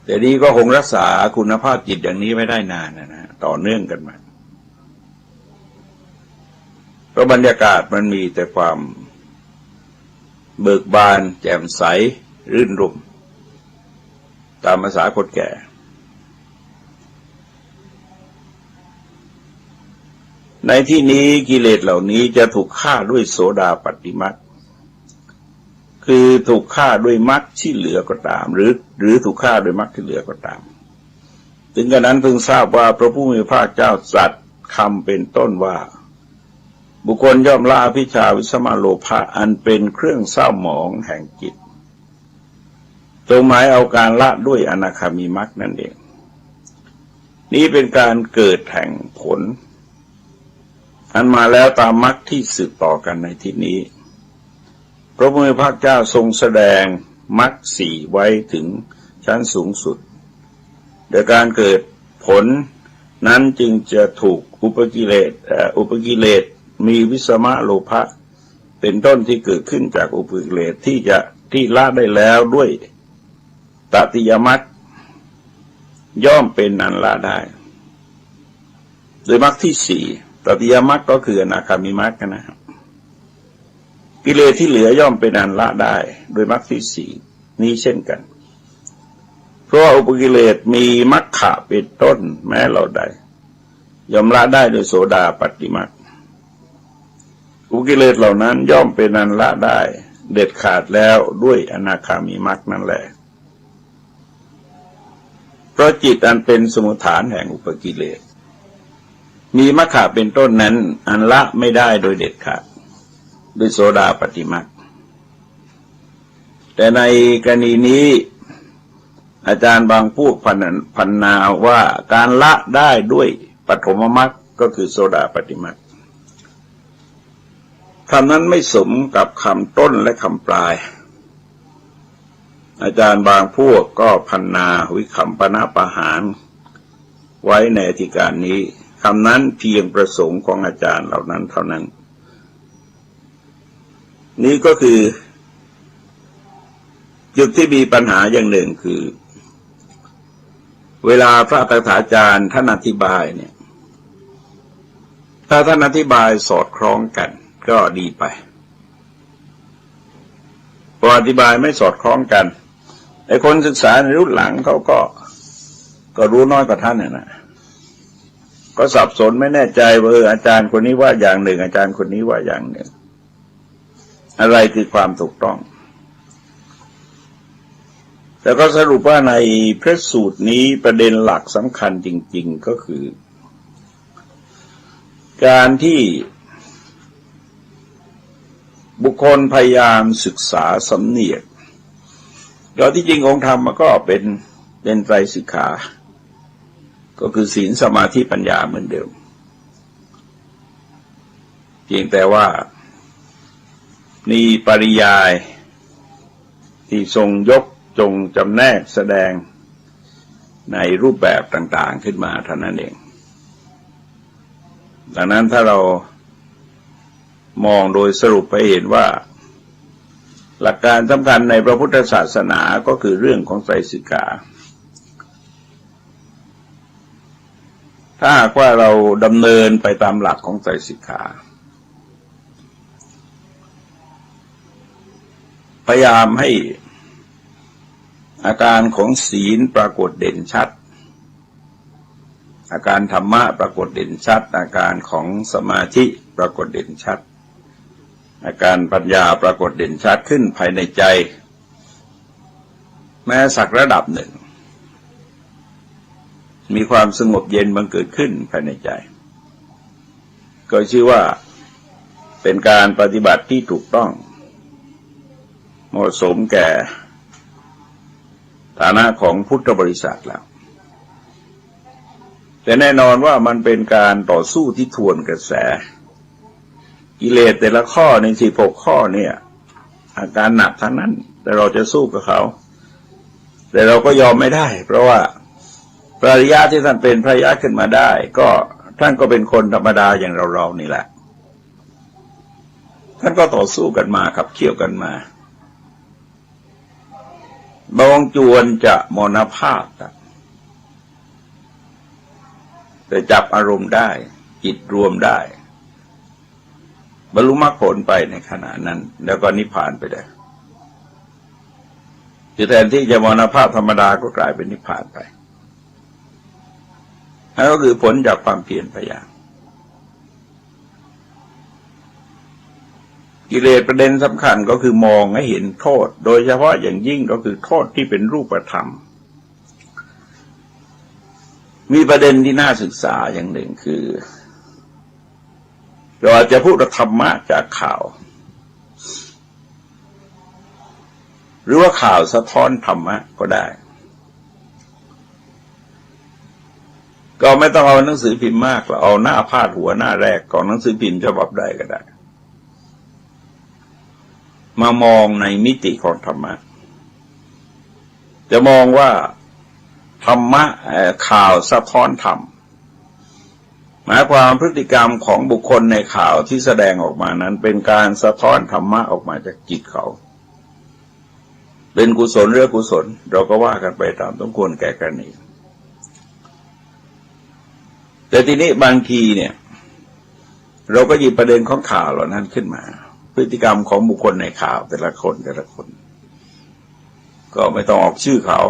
แต่นี้ก็คงรักษาคุณภาพจิตอย่างนี้ไม่ได้นานนะต่อเนื่องกันมาเพราะบรรยากาศมันมีแต่ความเบิกบานแจ่มใสรื่นรมตามภาษาคนแก่ในที่นี้กิเลสเหล่านี้จะถูกฆ่าด้วยโสดาปัตติมรรคคือถูกฆ่าด้วยมรรคที่เหลือก็ตามหรือถูกฆ่าด้วยมรรคที่เหลือก็ตามถึงกระนั้นเพิ่งทราบว่าพระผู้มีพระภาคเจ้าตรัสคำเป็นต้นว่าบุคคลย่อมละอภิชฌาวิสมโลภะอันเป็นเครื่องเศร้าหมองแห่งจิตตรงหมายเอาการละด้วยอนาคามิมรรคนั่นเองนี้เป็นการเกิดแห่งผลอันมาแล้วตามมรรคที่สืบต่อกันในที่นี้พระพุทธภาคเจ้าทรงแสดงมรรค4ไว้ถึงชั้นสูงสุดโดยการเกิดผลนั้นจึงจะถูกอุปกิเลสมีวิสมะโลภะเป็นต้นที่เกิดขึ้นจากอุปกิเลสที่ละได้แล้วด้วยตติยมรรคย่อมเป็นอันละได้โดยมรรคที่4ตติยมรรคก็คืออนาคามิมรรคนะครับกิเลสที่เหลือย่อมเป็นอันละได้โดยมรรคที่4นี้เช่นกันเพราะอุปกิเลสมีมรรคเป็นต้นแม้เราใดย่อมละได้โดยโสดาปัตติมรรคอุปกิเลสเหล่านั้นย่อมเป็นอันละได้เด็ดขาดแล้วด้วยอนาคามิมรรคนั่นแหละเพราะจิตอันเป็นสมุฏฐานแห่งอุปกิเลสมีมรรคเป็นต้นนั้นอันละไม่ได้โดยเด็ดขาดด้วยโสดาปัตติมรรคแต่ในกรณีนี้ อาจารย์บางพูดพันนาว่าการละได้ด้วยปฐมมรรคก็คือโสดาปัตติมรรคคำนั้นไม่สมกับคำต้นและคำปลายอาจารย์บางพวกก็พันนาวิคัมปนะปะหารไว้ในอธิการนี้คำนั้นเพียงประสงค์ของอาจารย์เหล่านั้นเท่านั้นนี้ก็คือจุดที่มีปัญหาอย่างหนึ่งคือเวลาพระตถาจารย์ท่านอธิบายเนี่ยถ้าท่านอธิบายสอดคล้องกันก็ดีไปพออธิบายไม่สอดคล้องกันไอ้คนศึกษาในรุ่นหลังเขาก็รู้น้อยกว่าท่านนะก็สับสนไม่แน่ใจว่าอาจารย์คนนี้ว่าอย่างหนึ่งอาจารย์คนนี้ว่าอย่างหนึ่งอะไรคือความถูกต้องแต่ก็สรุปว่าในพระสูตรนี้ประเด็นหลักสำคัญจริงๆก็คือการที่บุคคลพยายามศึกษาสำเนียกโดยที่จริงองค์ธรรมมันก็เป็นไตรสิกขาก็คือศีลสมาธิปัญญาเหมือนเดิมเพียงแต่ว่ามีปริยายที่ทรงยกจงจำแนกแสดงในรูปแบบต่างๆขึ้นมาเท่านั้นเองดังนั้นถ้าเรามองโดยสรุปไปเห็นว่าหลักการสำคัญในพระพุทธศาสนาก็คือเรื่องของไตรสิกขาถ้าหากว่าเราดำเนินไปตามหลักของไตรสิกขาพยายามให้อาการของศีลปรากฏเด่นชัดอาการธรรมะปรากฏเด่นชัดอาการของสมาธิปรากฏเด่นชัดอาการปัญญาปรากฏเด่นชัดขึ้นภายในใจแม้สักระดับหนึ่งมีความสงบเย็นบังเกิดขึ้นภายในใจก็ชื่อว่าเป็นการปฏิบัติที่ถูกต้องเหมาะสมแก่ฐานะของพุทธบริษัทแล้วแต่แน่นอนว่ามันเป็นการต่อสู้ที่ทวนกระแสกิเลสแต่ละข้อใน16ข้อเนี่ยอาการหนักทั้งนั้นแต่เราจะสู้กับเขาแต่เราก็ยอมไม่ได้เพราะว่าพระอริยะที่ท่านเป็นพระอริยะขึ้นมาได้ก็ท่านก็เป็นคนธรรมดาอย่างเราๆนี่แหละท่านก็ต่อสู้กันมาขับเคี่ยวกันมาบางจวนจะมรณภาพแต่จับอารมณ์ได้จิตรวมได้บรรลุมรรคผลไปในขณะนั้นแล้วก็นิพพานไปได้คือแทนที่จะมรณภาพธรรมดาก็กลายเป็นนิพพานไปนั่นก็คือผลจากความเพียรพยายามกิเลสประเด็นสำคัญก็คือมองให้เห็นโทษโดยเฉพาะอย่างยิ่งก็คือโทษที่เป็นรูปธรรมมีประเด็นที่น่าศึกษาอย่างหนึ่งคือเราอาจจะพูดธรรมะจากข่าวหรือว่าข่าวสะท้อนธรรมะก็ได้ก็ไม่ต้องเอาหนังสือพิมพ์มากเราเอาหน้าพาดหัวหน้าแรกของหนังสือพิมพ์ฉบับใดก็ได้มามองในมิติของธรรมะจะมองว่าธรรมะข่าวสะท้อนธรรมหมายความพฤติกรรมของบุคคลในข่าวที่แสดงออกมานั้นเป็นการสะท้อนธรรมะออกมาจากจิตเขาเป็นกุศลหรืออกุศลเราก็ว่ากันไปตามสมควรแก่กรณีแต่ทีนี้บางทีเนี่ยเราก็หยิบประเด็นของข่าวเหล่านั้นขึ้นมาพฤติกรรมของบุคคลในข่าวแต่ละคนก็ไม่ต้องออกชื่อเขา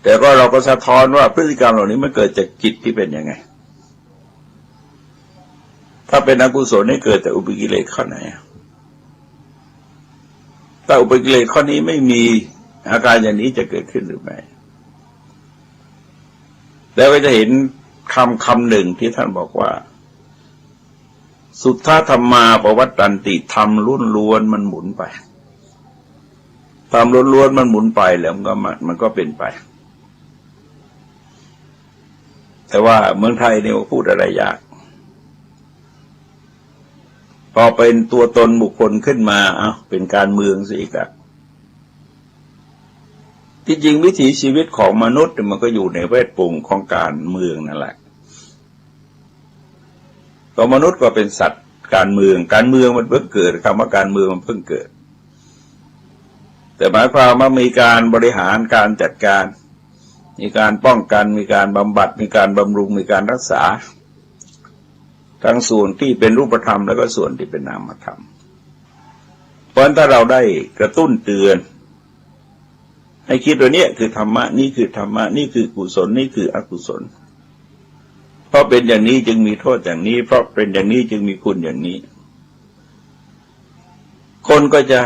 แต่ก็เราก็สะท้อนว่าพฤติกรรมเหล่านี้มันเกิดจากจิตที่เป็นยังไงถ้าเป็นอกุศลนี่เกิดแต่อุปกิเลสข้อไหนถ้าอุปกิเลสข้อนี้ไม่มีอาการอย่างนี้จะเกิดขึ้นหรือไม่แล้วก็จะเห็นคำหนึ่งที่ท่านบอกว่าสุทธธรรมาปวัตตันติธรรมล้วนมันหมุนไป ความล้วนๆมันหมุนไปแล้วมันก็เป็นไปแต่ว่าเมืองไทยเนี่ยพูดอะไรยากพอเป็นตัวตนบุคคลขึ้นมาเป็นการเมืองสิอีกอะที่จริงวิถีชีวิตของมนุษย์มันก็อยู่ในแวดวงของการเมืองนั่นแหละตัวมนุษย์ก็เป็นสัตว์การเมืองมันเพิ่งเกิดคำว่าการเมืองมันเพิ่งเกิดแต่หมายความว่ามีการบริหารการจัดการมีการป้องกันมีการบำบัดมีการบำรุงมีการรักษาทั้งส่วนที่เป็นรูปธรรมแล้วก็ส่วนที่เป็นนามธรรมเพราะฉะนั้นถ้าเราได้กระตุ้นเตือนให้คิดว่านี้คือธรรมะนี่คือธรรมะนี่คือกุศลนี่คืออกุศลเพราะเป็นอย่างนี้จึงมีโทษอย่างนี้เพราะเป็นอย่างนี้จึงมีคุณอย่างนี้คนก็จะ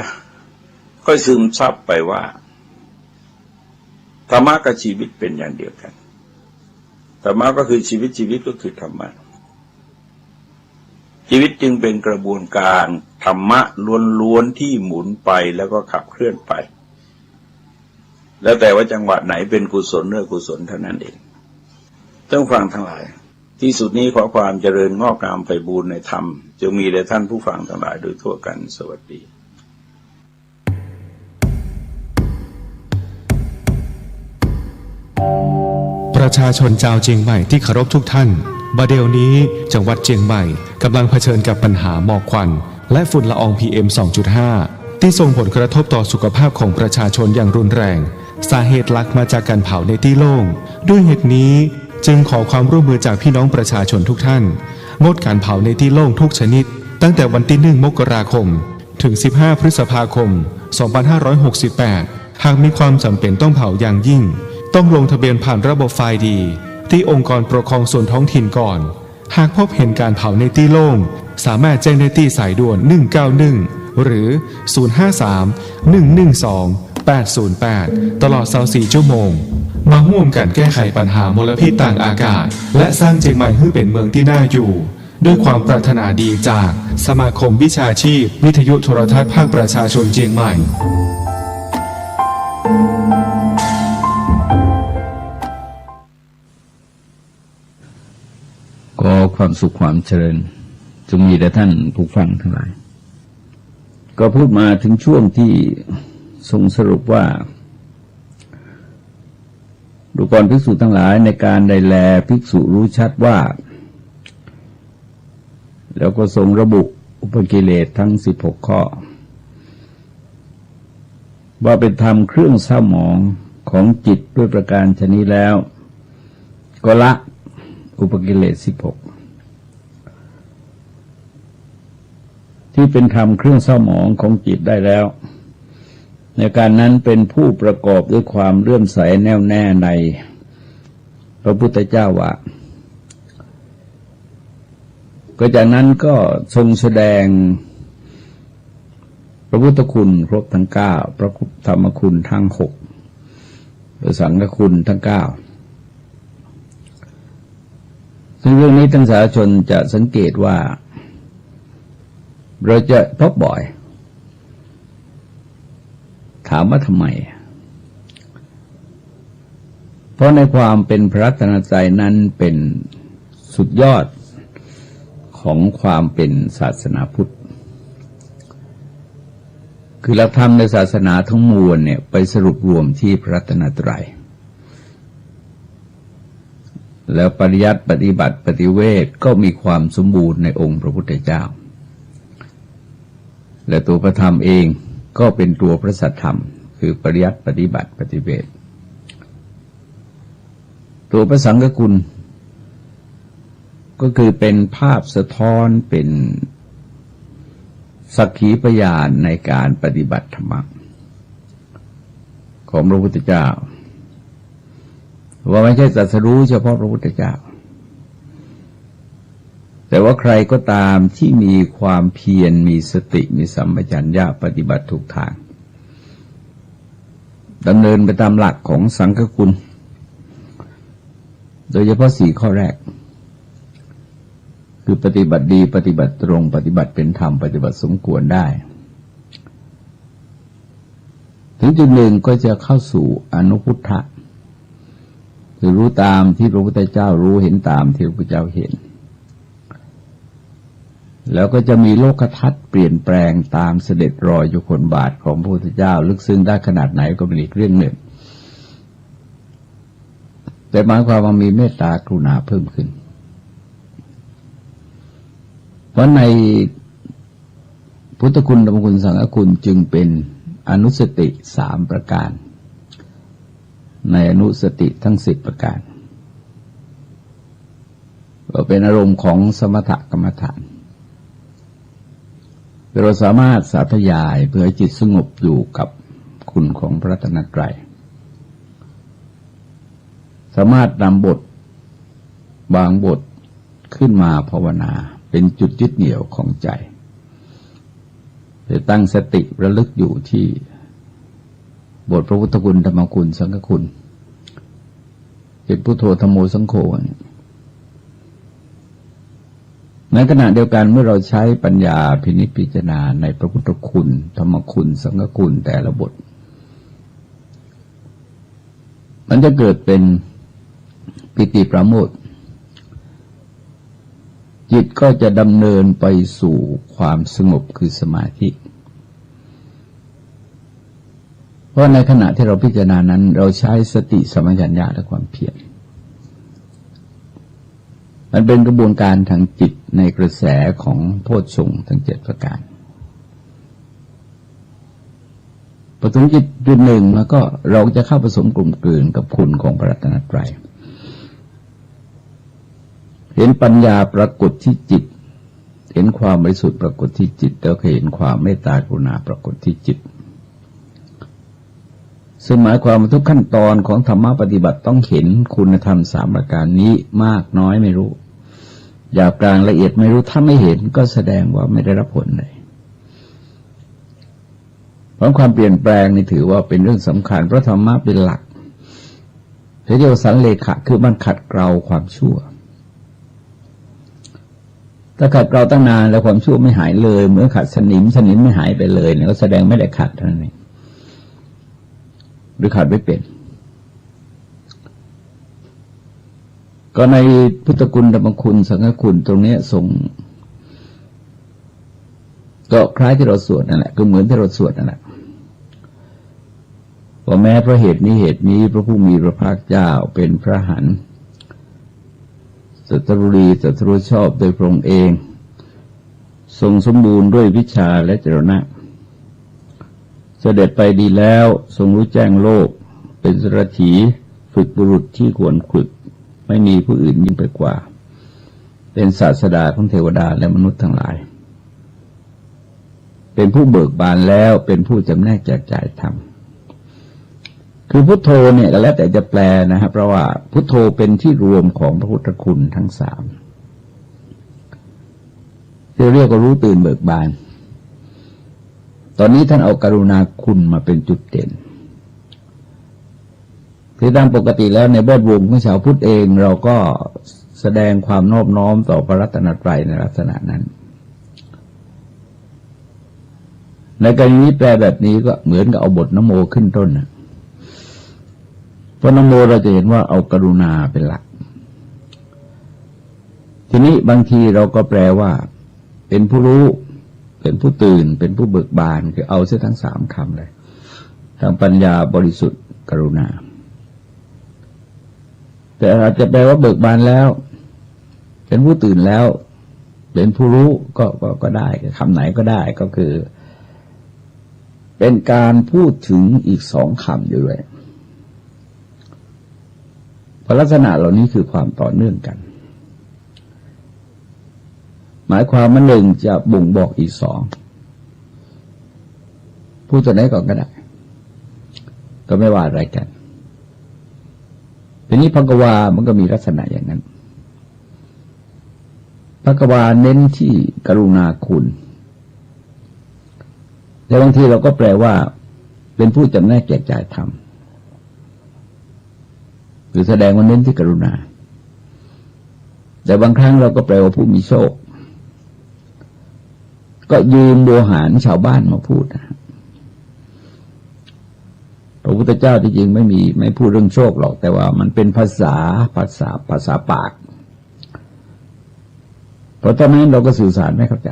ค่อยซึมซับไปว่าธรรมะกับชีวิตเป็นอย่างเดียวกันธรรมะก็คือชีวิตก็คือธรรมะชีวิตจึงเป็นกระบวนการธรรมะล้วนๆที่หมุนไปแล้วก็ขับเคลื่อนไปแล้วแต่ว่าจังหวะไหนเป็นกุศลหรืออกุศลเท่านั้นเองต้องฟังทั้งหลายที่สุดนี้ขอความเจริญงอกงามไพบูรย์ในธรรมจงมีแด่ท่านผู้ฟังทั้งหลายโดยทั่วกันสวัสดีประชาชนชาวเชียงใหม่ที่เคารพทุกท่านบัดเดี๋ยวนี้จังหวัดเชียงใหม่กำลังเผชิญกับปัญหาหมอกควันและฝุ่นละออง PM 2.5 ที่ส่งผลกระทบต่อสุขภาพของประชาชนอย่างรุนแรงสาเหตุหลักมาจากการเผาในที่โล่งด้วยเหตุนี้จึงขอความร่วมมือจากพี่น้องประชาชนทุกท่านงดการเผาในที่โล่งทุกชนิดตั้งแต่วันที่ 1 มกราคมถึง 15 พฤษภาคม 2568 หากมีความจำเป็นต้องเผาอย่างยิ่งต้องลงทะเบียนผ่านระบบไฟล์ดีที่องค์กรปกครองส่วนท้องถิ่นก่อนหากพบเห็นการเผาในที่โล่งสามารถแจ้งได้ที่สายด่วน 191 หรือ 053-112-808 ตลอด 24 ชั่วโมงมาร่วมกันแก้ไขปัญหามลพิษทางอากาศและสร้างเชียงใหม่ให้เป็นเมืองที่น่าอยู่ด้วยความปรารถนาดีจากสมาคมวิชาชีพวิทยุโทรทัศน์ภาคประชาชนเชียงใหม่ขอความสุขความเจริญจงมีแด่ท่านผู้ฟังทั้งหลายก็พูดมาถึงช่วงที่ทรงสรุปว่าดูก่อนภิกษุทั้งหลายในการใดแลภิกษุรู้ชัดว่าแล้วก็ทรงระบุอุปกิเลสทั้ง16ข้อว่าเป็นธรรมเครื่องเศร้าหมองของจิตด้วยประการชนี้แล้วก็ละอุปกิเลส16ที่เป็นธรรมเครื่องเศร้าหมองของจิตได้แล้วในการนั้นเป็นผู้ประกอบด้วยความเลื่อมใสแน่วแน่ในพระพุทธเจ้าว่าก็จากนั้นก็ทรงแสดงพระพุทธคุณครบทั้ง9พระธรรมคุณทั้ง6พระสังฆคุณทั้ง9ซึ่งเรื่องนี้ท่านสาธุชนจะสังเกตว่าเราจะพบบ่อยถามว่าทำไมเพราะในความเป็นพระรัตนตรัยนั้นเป็นสุดยอดของความเป็นศาสนาพุทธคือหลักธรรมในศาสนาทั้งมวลเนี่ยไปสรุปรวมที่พระรัตนตรัยแล้วปริยัติปฏิบัติปฏิเวทก็มีความสมบูรณ์ในองค์พระพุทธเจ้าและตัวพระธรรมเองก็เป็นตัวพระสัทธรรมคือปริยัติปฏิบัติปฏิเวทตัวพระสังฆคุณก็คือเป็นภาพสะท้อนเป็นสักขีพยานในการปฏิบัติธรรมของพระพุทธเจ้าว่าไม่ใช่ตรัสรู้เฉพาะพระพุทธเจ้าแต่ว่าใครก็ตามที่มีความเพียรมีสติมีสัมปชัญญะปฏิบัติถูกทางดำเนินไปตามหลักของสังฆคุณโดยเฉพาะ4ข้อแรกคือปฏิบัติดีปฏิบัติตรงปฏิบัติเป็นธรรมปฏิบัติสมควรได้ ถึงจุดหนึ่งก็จะเข้าสู่อนุพุทธะคือรู้ตามที่พระพุทธเจ้ารู้เห็นตามที่พระพุทธเจ้าเห็นแล้วก็จะมีโลกทัศน์เปลี่ยนแปลงตามเสด็จรอยอยู่คนบาทของพระพุทธเจ้าลึกซึ้งได้ขนาดไหนก็เป็นอีกเรื่องหนึ่งแต่หมายความว่ามีเมตตากรุณาเพิ่มขึ้นเพราะในพุทธคุณธรรมคุณสังฆคุณจึงเป็นอนุสติ3ประการในอนุสติทั้ง10ประการก็เป็นอารมณ์ของสมถกรรมฐานเราสามารถสาธยายเพื่อให้จิตสงบอยู่กับคุณของพระรัตนตรัยสามารถนำบทบางบทขึ้นมาภาวนาเป็นจุดยึดเหนี่ยวของใจจะตั้งสติระลึกอยู่ที่บทพระพุทธคุณธรรมคุณสังฆคุณเป็นพุทโธธัมโมสังโฆในขณะเดียวกันเมื่อเราใช้ปัญญาพินิจพิจารณาในพระพุทธคุณธรรมคุณสังฆคุณแต่ละบทมันจะเกิดเป็นปิติประโมทย์จิตก็จะดำเนินไปสู่ความสงบคือสมาธิเพราะในขณะที่เราพิจารณานั้นเราใช้สติสัมปชัญญะและความเพียรมันเป็นกระบวนการทางจิตในกระแสของโพชฌงค์ทั้ง7ประการพอถึงจุดหนึ่งแล้วก็เราจะเข้าผสมกลุ่มกลืนกับคุณของพระรัตนตรัยเห็นปัญญาปรากฏที่จิตเห็นความบริสุทธิ์ปรากฏที่จิตแล้วก็เห็นความเมตตากรุณาปรากฏที่จิตซึ่งหมายความว่าทุกขั้นตอนของธรรมะปฏิบัติต้องเห็นคุณธรรม3ประการนี้มากน้อยไม่รู้หยาบกลางละเอียดไม่รู้ถ้าไม่เห็นก็แสดงว่าไม่ได้รับผลเลยเพราะความเปลี่ยนแปลงนี่ถือว่าเป็นเรื่องสำคัญเพราะธรรมะเป็นหลักเรียกว่าสันเลขะคือมันขัดเกลาความชั่วถ้าขัดเกลาตั้งนานแล้วความชั่วไม่หายเลยเหมือนขัดสนิมไม่หายไปเลยเนี่ยก็แสดงไม่ได้ขัดเท่านั้นเองหรือขัดไม่เป็นก็ในพุทธคุณธรรมคุณสังฆคุณตรงนี้ทรงก็คล้ายที่เราสวดนั่นแหละก็เหมือนที่เราสวดนั่นแหละว่าแม้เพราะเหตุนี้พระผู้มีพระภาคเจ้าเป็นพระหันสัตรุรีสัตรุชอบโดยพระองค์เองทรงสมบูรณ์ด้วยวิชาและจรณะเสด็จไปดีแล้วทรงรู้แจ้งโลกเป็นสรถีฝึกบุรุษที่ควรฝึกไม่มีผู้อื่นยิ่งไปกว่าเป็นศาสดาของเทวดาและมนุษย์ทั้งหลายเป็นผู้เบิกบานแล้วเป็นผู้จำแนกแจกจ่ายธรรมคือพุทโธเนี่ยก็แล้วแต่จะแปลนะครับเพราะว่าพุทโธเป็นที่รวมของพระพุทธคุณทั้ง3ที่เรียกว่ารู้ตื่นเบิกบานตอนนี้ท่านเอากรุณาคุณมาเป็นจุดเด่นคือตามปกติแล้วในแวดวงของชาวพุทธเองเราก็แสดงความนอบน้อมต่อพระรัตนตรัยในลักษณะนั้นในกรณีนี้แปลแบบนี้ก็เหมือนกับเอาบทนะโมขึ้นต้นนะเพราะนะโมเราจะเห็นว่าเอากรุณาเป็นหลักทีนี้บางทีเราก็แปลว่าเป็นผู้รู้เป็นผู้ตื่นเป็นผู้เบิกบานคือเอาเสียทั้ง3คำเลยทางปัญญาบริสุทธิ์กรุณาแต่อาจจะแปลว่าเบิกบานแล้วเป็นผู้ตื่นแล้วเป็นผู้รู้ก็ได้คำไหนก็ได้ก็คือเป็นการพูดถึงอีก2คำอยู่ด้วยเพราะลักษณะเหล่านี้คือความต่อเนื่องกันหมายความว่า1จะบ่งบอกอีก2พูดตัวไหนก่อนก็ได้ก็ไม่ว่าอะไรกันทีนี้ภความันก็มีลักษณะอย่างนั้นภควาเน้นที่กรุณาคุณแต่บางทีเราก็แปลว่าเป็นผู้จำแนกแจกจ่ายธรรมหรือแสดงว่าเน้นที่กรุณาแต่บางครั้งเราก็แปลว่าผู้มีโชคก็ยืมโวหารชาวบ้านมาพูด พระพุทธเจ้าที่จริงไม่พูดเรื่องโชคหรอกแต่ว่ามันเป็นภาษาปากเพราะตอนนั้นเราก็สื่อสารไม่เข้าใจ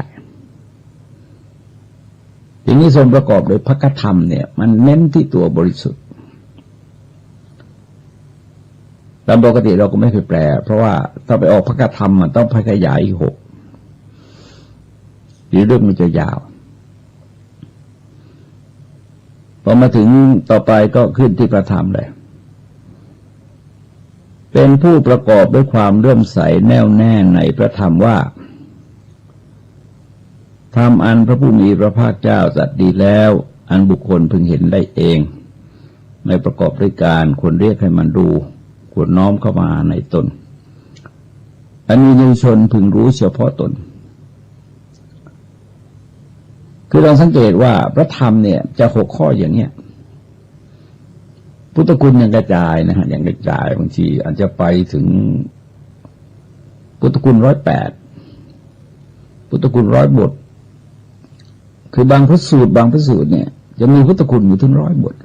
ทีนี้ทรงประกอบโดยพระคธรรมเนี่ยมันเน้นที่ตัวบริสุทธิ์ตามปกติเราก็ไม่เคยแปลเพราะว่าถ้าไปออกพระคธรรมมันต้องขยายอีก6หรือเรื่องมันจะยาวพอมาถึงต่อไปก็ขึ้นที่พระธรรมเลยเป็นผู้ประกอบด้วยความเลื่อมใสแน่วแน่ในพระธรรมว่าธรรมอันพระผู้มีพระภาคเจ้าตรัสดีแล้วอันบุคคลพึงเห็นได้เองไม่ประกอบด้วยการควรเรียกให้มันดูควรน้อมเข้ามาในตนอันมียุชนพึงรู้เฉพาะตนคือเราสังเกตว่าพระธรรมเนี่ยจะ6 ข้ออย่างเนี้ยพุทธคุณยังกระจายนะฮะยังกระจายบางทีอาจจะไปถึงพุทธคุณ108พุทธคุณ100 บทคือบางพระสูตรเนี่ยจะมีพุทธคุณอยู่ถึง100 บท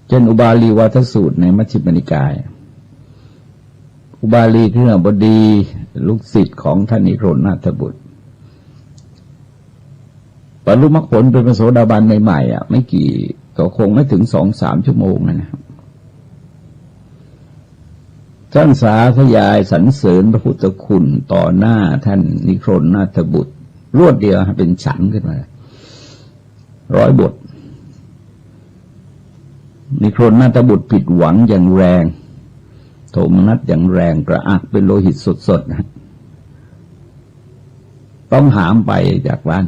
เช่นอุบาลีวาทสูตรในมัชฌิมนิกายอุบาลีคือบดีลูกศิษย์ของท่านนิโครธนาถบุตรบรรลุมรรคผลเป็นพระโสดาบันใหม่ๆไม่กี่ก็คงไม่ถึง 2-3 ชั่วโมงนะครับท่านสาธยายสรรเสริญพระพุทธคุณต่อหน้าท่านนิโครธนาถบุตรรวดเดียวเป็นฉันขึ้นมา100 บทนิโครธนาถบุตรผิดหวังอย่างแรงโทมนัสอย่างแรงกระอักเป็นโลหิตสดๆนะต้องหามไปจากบ้าน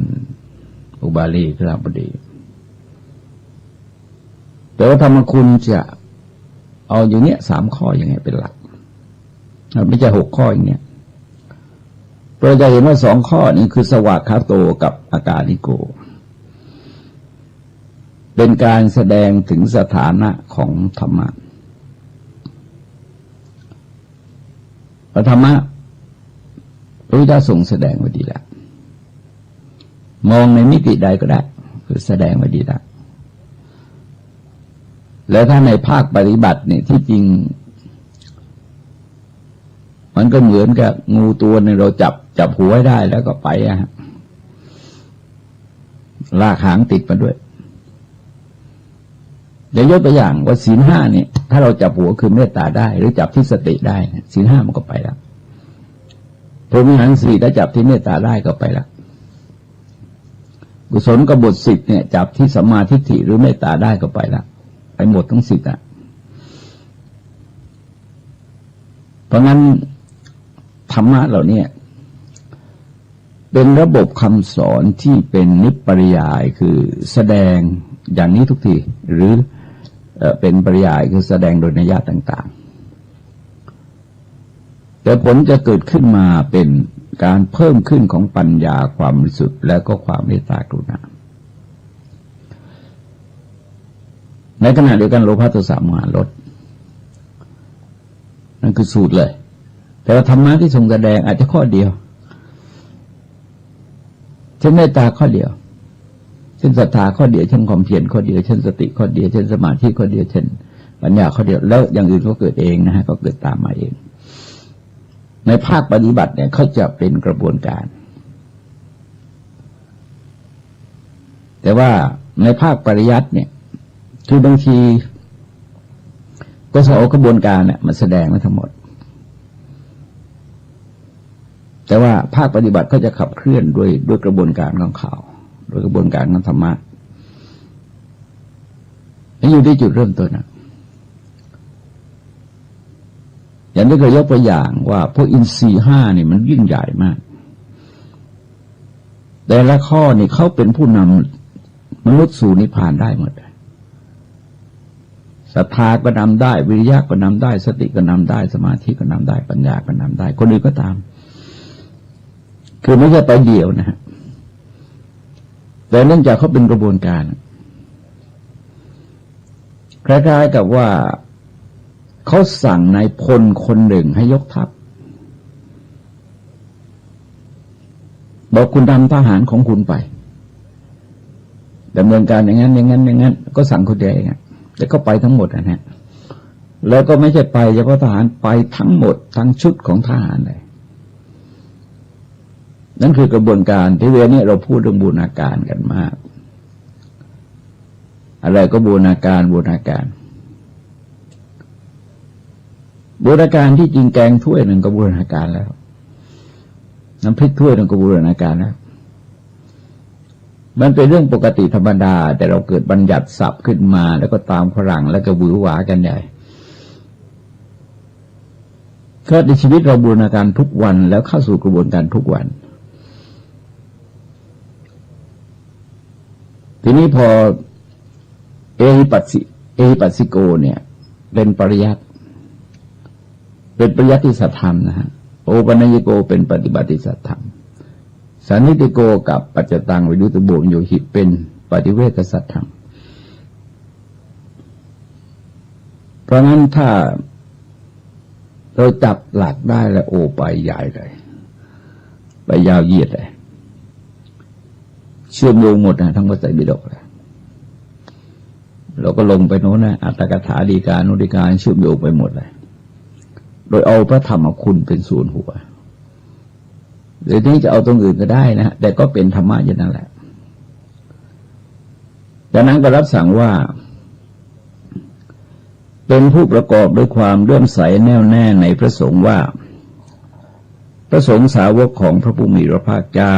อุบาลีคราบดีแต่ว่าธรรมคุณจะเอาอย่างเนี้ย3 ข้ออย่างเงี้ยเป็นหลักไม่ใช่6 ข้ออย่างเงี้ยเราจะเห็นว่า2 ข้อนี้คือสวากขาโตกับอากาลิโกเป็นการแสดงถึงสถานะของธรรมะธรรมะพระพุทธเจ้าทรงแสดงไว้ดีแล้วมองในมิติใดก็ได้คือแสดงไว้ดีแล้วแล้วถ้าในภาคปฏิบัติเนี่ยที่จริงมันก็เหมือนกับงูตัวนึงเราจับหัวไว้ได้แล้วก็ไปลากหางติดมาด้วยเดี๋ยวยกตัวอย่างว่าศีล 5เนี่ยถ้าเราจับหัวคือเมตตาได้หรือจับที่สติได้ศีล 5มันก็ไปแล้วพรหมวิหาร 4ถ้าจับที่เมตตาได้ก็ไปแล้วกุศลกบฏ 10เนี่ยจับที่สัมมาทิฏฐิหรือเมตตาได้ก็ไปแล้วไปหมดทั้ง10เพราะงั้นธรรมะเหล่านี้เป็นระบบคำสอนที่เป็นนิพปริยายคือแสดงอย่างนี้ทุกทีหรือเป็นปริยายคือแสดงโดยนัยยะต่างๆแต่ผลจะเกิดขึ้นมาเป็นการเพิ่มขึ้นของปัญญาความบริสุทธิ์และก็ความเมตตากรุณาในขณะเดียวกันโลภะโทสะโมหะลดนั่นคือสูตรเลยแต่ว่าธรรมะที่ทรงแสดงอาจจะข้อเดียวเช่นเมตตาข้อเดียวเช่นศรัทธาข้อเดียวเช่นความเพียรข้อเดียวเช่นสติข้อเดียวเช่นสมาธิข้อเดียวเช่นปัญญาข้อเดียวแล้วอย่างอื่นก็เกิดเองนะฮะก็เกิดตามมาเองในภาคปฏิบัติเนี่ยเขาจะเป็นกระบวนการแต่ว่าในภาคปริยัติเนี่ยคือบางทีก็เอากระบวนการเนี่ยมาแสดงไว้ทั้งหมดแต่ว่าภาคปฏิบัติก็จะขับเคลื่อนด้วยกระบวนการของเขาโดยกระบวนการของธรรมะนี่อยู่ที่จุดเริ่มต้นนะอย่างที่เคยยกตัวอย่างว่าพวกอินทรีย์5นี่มันยิ่งใหญ่มากแต่ละข้อนี่เขาเป็นผู้นำมนุษย์สู่นิพพานได้หมดศรัทธาก็นำได้วิริยะก็นำได้สติก็นำได้สมาธิก็นำได้ปัญญาก็นำได้คนอื่นก็ตามคือไม่ใช่ไปเดี่ยวนะฮะแต่เนื่องจากเขาเป็นกระบวนการคล้ายๆกับว่าเขาสั่งนายพลคนหนึ่งให้ยกทัพบอกคุณนำทหารของคุณไป ดำเนินการอย่างนั้นอย่างนั้นอย่างนั้นก็สั่งคนเดียวเองแต่ก็ไปทั้งหมดนะฮะแล้วก็ไม่ใช่ไปเฉพาะทหารไปทั้งหมดทั้งชุดของทหารเลยนั่นคือกระบวนการที่เวลานี้เราพูดเรื่องบูรณาการกันมากอะไรก็บูรณาการบูรณาการบูรณาการที่จริงแกงถ้วยหนึ่งก็บูรณาการแล้วน้ำพริกถ้วยหนึ่งก็บูรณาการแล้วมันเป็นเรื่องปกติธรรมดาแต่เราเกิดบัญญัติศัพท์ขึ้นมาแล้วก็ตามฝรั่งแล้วก็หวือหวากันใหญ่ก็ในชีวิตเราบูรณาการทุกวันแล้วเข้าสู่กระบวนการทุกวันทีนี้พอเอหิปัสสิโกเนี่ยเป็นปริยัติสัทธรรมนะฮะโอปัญญิโกเป็นปฏิบัติสัทธรรมสันนิติโกกับปัจจตังวิรุตโบโยหิเป็นปฏิเวทสัทธรรมเพราะงั้นถ้าเราจับหลักได้แล้วโอไปใหญ่เลยไปยาวเหยียดเลยเชื่อมโยงหมดนะทั้งพระไตรปิฎกเลยเราก็ลงไปโน้นนะอัตถกถาฎีกานุฎีกาเชื่อมโยงไปหมดเลยโดยเอาพระธรรมคุณเป็นศูนย์หัวหรือที่จะเอาตรงอื่นก็ได้นะแต่ก็เป็นธรรมะอย่างนั้นแหละจากนั้นก็รับสั่งว่าเป็นผู้ประกอบด้วยความเลื่อมใสแน่วแน่ในพระสงฆ์ว่าพระสงฆ์สาวกของพระผู้มีพระภาคเจ้า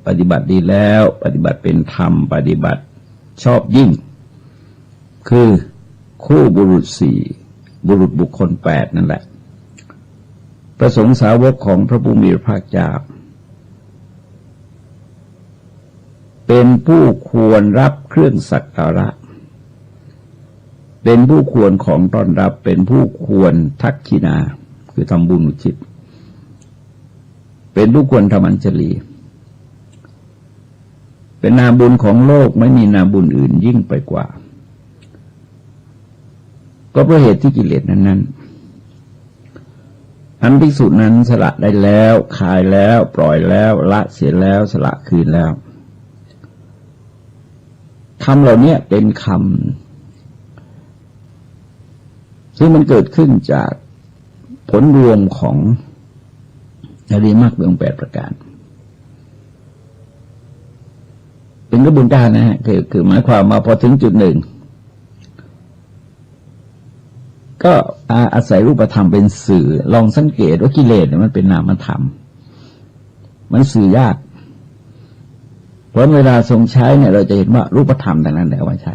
ปฏิบัติดีแล้วปฏิบัติเป็นธรรมปฏิบัติชอบยิ่งคือคู่บุรุษสี่บุรุษบุคคล8นั่นแหละพระสงฆ์สาวกของพระผู้มีพระภาคเจ้าเป็นผู้ควรรับเครื่องสักการะเป็นผู้ควรของต้อนรับเป็นผู้ควรทักขินาคือทำบุญอุทิศเป็นผู้ควรทำอัญชลีเป็นนาบุญของโลกไม่มีนาบุญอื่นยิ่งไปกว่าก็เพราะเหตุที่กิเลสนั้นอันภิกษุนั้นสละได้แล้วคายแล้วปล่อยแล้วละเสียแล้วสละคืนแล้วคำเหล่านี้เป็นคำซึ่งมันเกิดขึ้นจากผลรวมของอริยมรรคมีองค์8ประการเป็นกระบวนการนะฮะคือหมายความมาพอถึงจุดหนึ่งก็อาศัยรูปธรรมเป็นสื่อลองสังเกตว่ากิเลสมันเป็นนามธรรมมันสื่อยากเพราะเวลาทรงใช้เนี่ยเราจะเห็นว่ารูปธรรมแต่นั้นแหละว่าใช้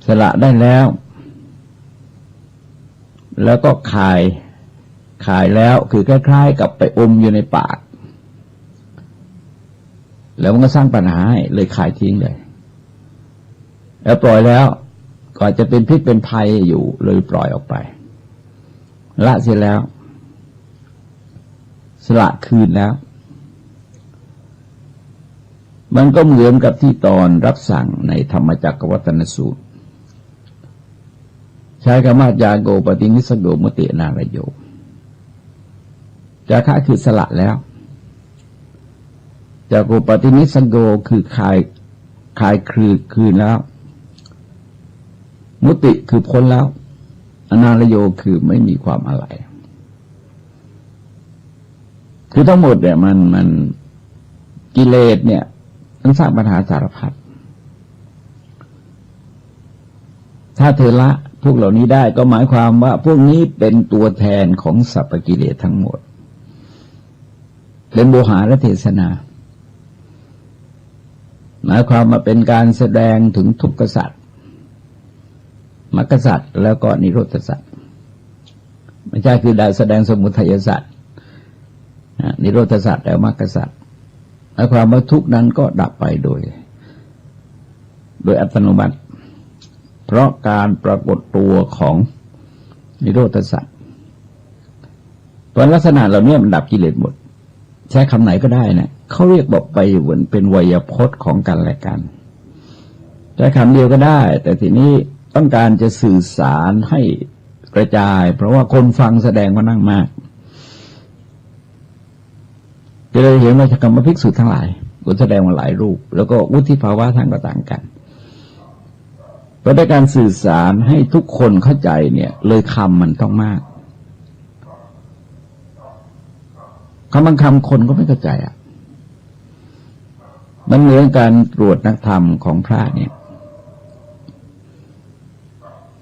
สละได้แล้วก็คายแล้วคือคล้ายๆกับไปอมอยู่ในปากแล้วมันก็สร้างปัญหาให้เลยคายทิ้งเลยแล้วปล่อยแล้วก็จะเป็นพิษเป็นภัยอยู่เลยปล่อยออกไปละเสร็จแล้วสละคืนแล้วมันก็เหมือนกับที่ตอนรับสั่งในธรรมจักรวัตนสูตรใช้คำว่ายาโกปฏินิสโกมุตินารโยจาคะคือสละแล้วยาโกปฏินิสโกคือคายคืนแล้วมุติคือพ้นแล้วอนารโยคือไม่มีความอะไรคือทั้งหมดเนี่ยมันกิเลสเนี่ยมันสร้างปัญหาสารพัดถ้าเธอละพวกเหล่านี้ได้ก็หมายความว่าพวกนี้เป็นตัวแทนของสรรพกิเลสทั้งหมดเป็นโวหารเทศนาหมายความมาเป็นการแสดงถึงทุกขสัจมรรคสัจแล้วก็นิโรธสัจไม่ใช่คือได้แสดงสมุทัยสัจนิโรธสัจแล้วมรรคสัจหมายความว่าทุกนั้นก็ดับไปโดยอัตโนมัติเพราะการปรากฏตัวของนิโรธสัจเพราะลักษณะเหล่านี้มันดับกิเลสหมดใช้คำไหนก็ได้นะเขาเรียกบอกไปเหมือนเป็นไวยพจน์ของกันและกันใช้คำเดียวก็ได้แต่ทีนี้ต้องการจะสื่อสารให้กระจายเพราะว่าคนฟังแสดงว่านั่งมากจะเลยเห็นว่าคำว่าภิกษุทั้งหลาย ก็แสดงมาหลายรูปแล้วก็วุฒิภาวะท่านก็ต่างกันเพราะในการสื่อสารให้ทุกคนเข้าใจเนี่ยเลยคำมันต้องมากคำบางคำคนก็ไม่เข้าใจอ่ะมันเหมือนการตรวจนักธรรมของพระเนี่ย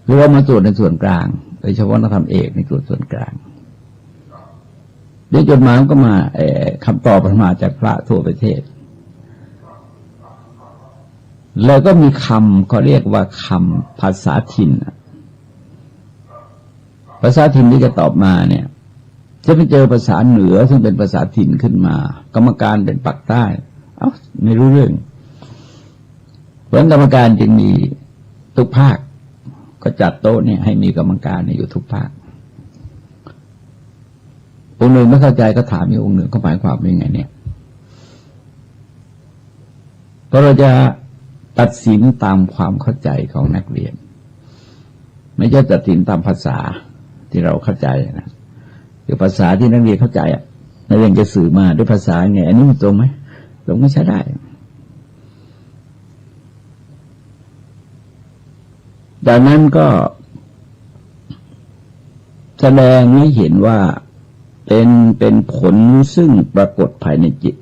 คือว่ามาตรวจในส่วนกลางโดยเฉพาะนักธรรมเอกในตรวจส่วนกลางเดี๋ยวจดหมายก็มาคำตอบมาจากพระทั่วประเทศแล้วก็มีคำเขาเรียกว่าคำภาษาถิ่นภาษาถิ่นที่จะตอบมาเนี่ยจะไปเจอภาษาเหนือซึ่งเป็นภาษาถิ่นขึ้นมากรรมการเป็นปักใต้ไม่รู้เรื่องเพราะกรรมการจึงมีทุกภาคก็จัดโต๊ะเนี่ยให้มีกรรมการอยู่ทุกภาคองค์หนึ่งไม่เข้าใจก็ถามอีกองค์หนึ่งเขาหมายความว่ายังไงเนี่ยเพราะเราจะตัดสินตามความเข้าใจของนักเรียนไม่ใช่ตัดสินตามภาษาที่เราเข้าใจนะคือภาษาที่นักเรียนเข้าใจนักเรียนจะสื่อมาด้วยภาษาไงอันนี้มันตรงไหมตรงไม่ใช่ได้ดังนั้นก็แสดงให้เห็นว่าเป็นผลซึ่งปรากฏภายในจิต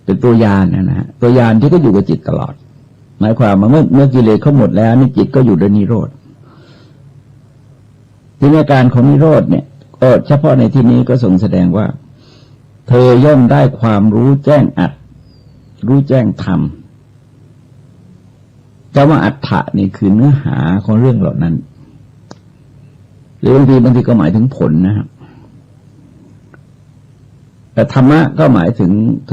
เป็นตัวญาณนะฮะตัวญาณที่ก็อยู่กับจิตตลอดหมายความว่าเมื่อกิเลสเขาหมดแล้วนี่จิตก็อยู่ในนิโรธที่อาการของนิโรธเนี่ยก็เฉพาะในที่นี้ก็ทรงแสดงว่าเธอย่อมได้ความรู้แจ้งอัตรู้แจ้งธรรมคำว่าอัตถะนี่คือเนื้อหาของเรื่องเหล่านั้นหรือบางทีก็หมายถึงผลนะครับแต่ธรรมะก็หมายถึ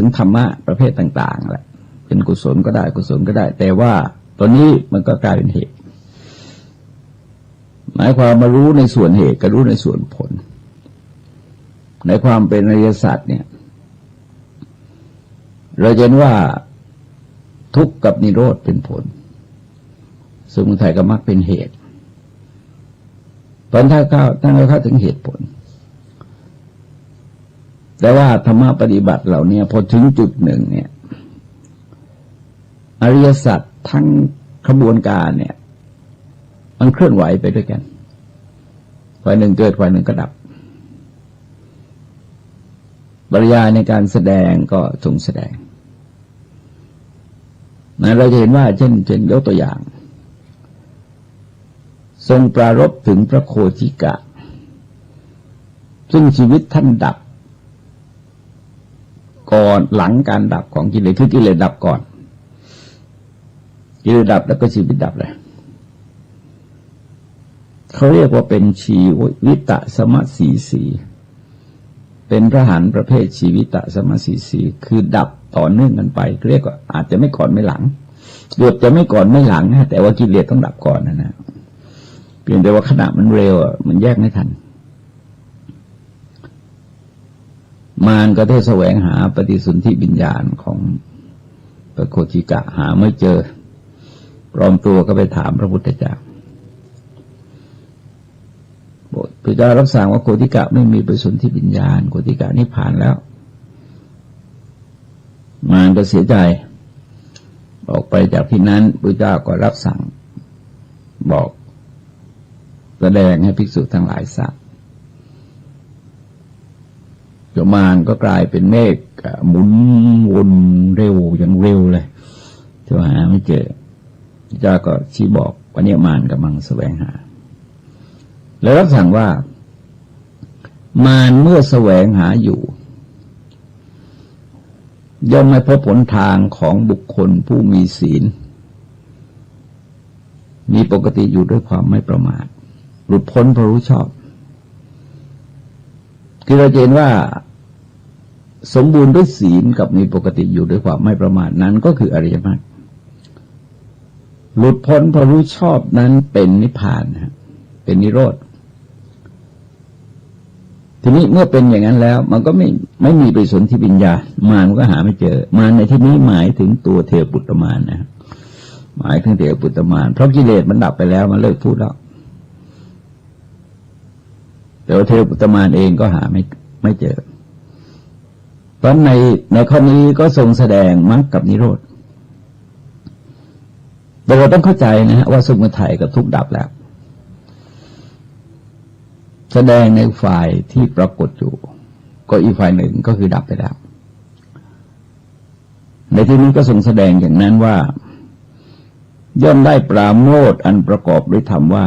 งธรรมะประเภทต่างๆแหละเป็นกุศลก็ได้กุศลก็ได้แต่ว่าตอนนี้มันก็กลายเป็นเหตุหมายความมารู้ในส่วนเหตุกับรู้ในส่วนผลในความเป็นอริยสัจเนี่ยเราเห็นว่าทุกข์กับนิโรธเป็นผลสมุทัยกับมรรคเป็นเหตุตอนถ้าเข้าถึงเหตุผลแต่ว่าธรรมะปฏิบัติเหล่านี้พอถึงจุดหนึ่งเนี่ยอริยสัจทั้งขบวนการเนี่ยมันเคลื่อนไหวไปด้วยกันฝ่ายหนึ่งเกิดฝ่ายหนึ่งก็ดับปริยายในการแสดงก็ทรงแสดงนะเราจะเห็นว่าเช่นยกตัวอย่างทรงปรารภถึงพระโคติกะซึ่งชีวิตท่านดับก่อนหลังการดับของกิเลสคือกิเลสดับก่อนกิเลสดับแล้วก็ชีวิตดับเลยเขาเรียกว่าเป็นชีวิตะสมสีสีเป็นพระหันประเภทชีวิตะสมสีสีคือดับต่อเนื่องกันไปเรียกว่าอาจจะไม่ก่อนไม่หลังเกือบจะไม่ก่อนไม่หลังนะแต่ว่ากิเลสต้องดับก่อนนะเพียงแต่ว่าขณะมันเร็วมันแยกไม่ทันมารก็ได้แสวงหาปฏิสนธิวิญญาณของพระโคติกะหาไม่เจอปลอมตัวก็ไปถามพระพุทธเจ้าพระเจ้ารับสั่งว่าโคติกะไม่มีปฏิสนธิวิญญาณโคติกะนิพพานแล้วมารก็เสียใจออกไปจากที่นั้นพระเจ้าก็รับสั่งบอกแสดงให้ภิกษุทั้งหลายทราบมารก็กลายเป็นเมฆหมุนวนเร็วอย่างเร็วเลยจะหาไม่เจอพระเจ้าก็ชี้บอกว่าเนี่ยมารกำลังแสวงหาแล้วรับสั่งว่ามารเมื่อแสวงหาอยู่ย่อมไม่พบผลทางของบุคคลผู้มีศีลมีปกติอยู่ด้วยความไม่ประมาทหลุดพ้นเพราะรู้ชอบคือเราเห็นว่าสมบูรณ์ด้วยศีลกับมีปกติอยู่ด้วยความไม่ประมาทนั้นก็คืออริยมรรคหลุดพ้นเพราะรู้ชอบนั้นเป็นนิพพานเป็นนิโรธทีนี้เมื่อเป็นอย่างนั้นแล้วมันก็ไม่มีปฏิสนธิวิญญาณมารมันก็หาไม่เจอมารในที่นี้หมายถึงตัวเทวปุตตมารนะหมายถึงเทวปุตตมารเพราะกิเลสมันดับไปแล้วมันเลิกพูดแล้วแต่ว่าเทวปุตตมารเองก็หาไม่เจอต เพราะในข้อนี้ก็ทรงแสดงมรรคกับนิโรธเราต้องเข้าใจนะฮะว่าสมุทัยกับทุกข์ดับแล้วแสดงในฝ่ายที่ปรากฏอยู่ก็อีกฝ่ายหนึ่งก็คือดับไปแล้วในที่นี้ก็ทรงแสดงอย่างนั้นว่าย่อมได้ปราโมทย์อันประกอบด้วยธรรมว่า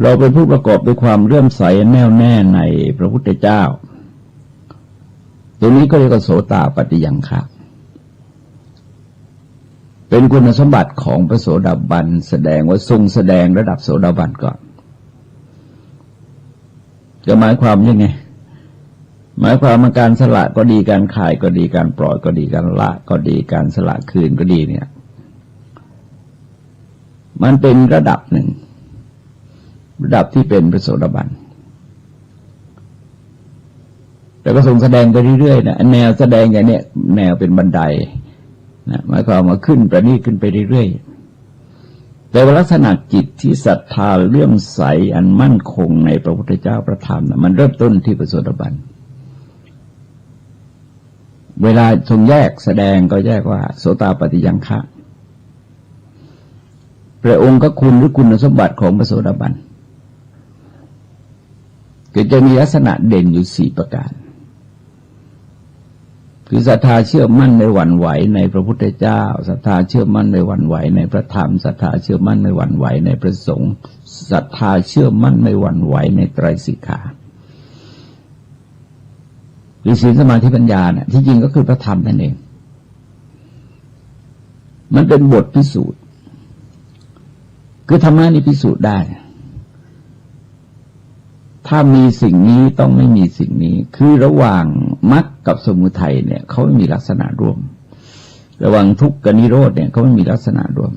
เราเป็นผู้ประกอบด้วยความเลื่อมใสแน่วแน่ในพระพุทธเจ้าตรงนี้ก็เรียกว่าโสตปฏิยังคะเป็นคุณสมบัติของพระโสดาบันแสดงว่าทรงแสดงระดับโสดาบันก่อนจะหมายความยังไงหมายความว่าการสละก็ดีการขายก็ดีการปล่อยก็ดีการละก็ดีการสละคืนก็ดีเนี่ยมันเป็นระดับหนึ่งระดับที่เป็นพระโสดาบันแต่ก็ทรงแสดงไปเรื่อยๆนะแนวแสดงอย่างเนี้ยแนวเป็นบันไดนะหมายความว่าขึ้นประณีตขึ้นไปเรื่อยๆแต่ว่าลักษณะจิตที่ศรัทธาเลื่อมใสอันมั่นคงในพระพุทธเจ้าพระธรรมนะมันเริ่มต้นที่พระโสดาบันเวลาทรงแยกแสดงก็แยกว่าโสตปฏิยังคะพระองค์ก็คุณหรือคุณสมบัติของพระโสดาบันก็จะมีลักษณะเด่นอยู่4ประการคือศรัทธาเชื่อมั่นในหวั่นไหวในพระพุทธเจ้าศรัทธาเชื่อมั่นในหวั่นไหวในพระธรรมศรัทธาเชื่อมั่นในหวั่นไหวในพระสงฆ์ศรัทธาเชื่อมั่นในหวั่นไหวในไตรสิกขาหรือศีลสมาธิปัญญาเนี่ยที่จริงก็คือพระธรรมนั่นเองมันเป็นบทพิสูจน์คือธรรมะนี่พิสูจน์ได้ถ้ามีสิ่งนี้ต้องไม่มีสิ่งนี้คือระหว่างมรรคกับสมุทัยเนี่ยเขาไม่มีลักษณะร่วมระหว่างทุกข์กับนิโรธเนี่ยเขาไม่มีลักษณะร่วม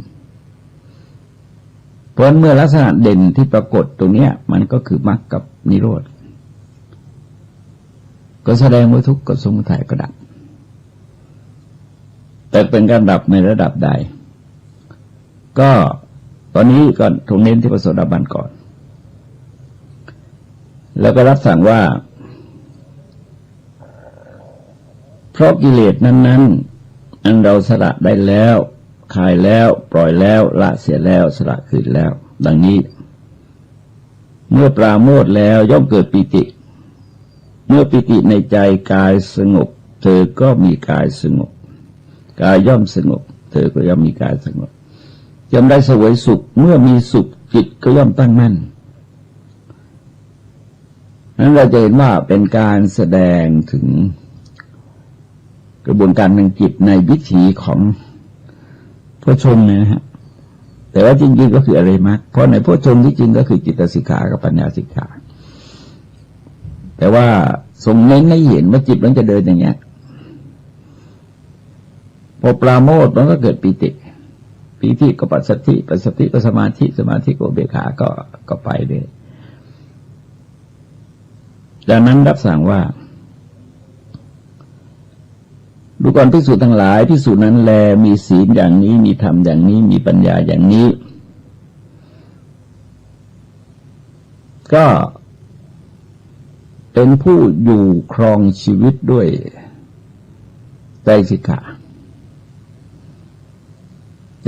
เพราะเมื่อลักษณะเด่นที่ปรากฏตรงเนี้ยมันก็คือมรรคกับนิโรธก็แสดงว่าทุกข์กับสมุทัยก็ดับแต่เป็นการดับในระดับใดก็ตอนนี้ก็ทรงเน้นที่พระโสดาบันก่อนแล้วก็รับสั่งว่าเพราะกิเลสนั้นๆอันเราสละได้แล้วคายแล้วปล่อยแล้วละเสียแล้วสละคืนแล้วดังนี้เมื่อปราโมทย์แล้วย่อมเกิดปิติเมื่อปิติในใจกายสงบเธอก็มีกายสงบกายย่อมสงบเธอก็ย่อมมีกายสงบย่อมได้เสวยสุขเมื่อมีสุขจิตก็ย่อมตั้งมั่นนั้นเราจะเห็นว่าเป็นการแสดงถึงกระบวนการทางจิตในวิถีของพระชนนะฮะแต่ว่าจริงๆก็คืออริยมรรคเพราะในพระชนที่จริงก็คือจิตสิกขากับปัญญาสิกขาแต่ว่าทรงเน้นให้เห็นว่าจิตมันจะเดินอย่างเงี้ยพอปราโมทย์มันก็เกิดปิติปิติก็ปัสสัทธิปัสสัทธิก็สมาธิสมาธิก็อุเบกขาก็ไปเลยจากนั้นรับสั่งว่าดูก่อนภิกษุทั้งหลายภิกษุนั้นแลมีศีลอย่างนี้มีธรรมอย่างนี้มีปัญญาอย่างนี้ก็เป็นผู้อยู่ครองชีวิตด้วยไตรสิกขา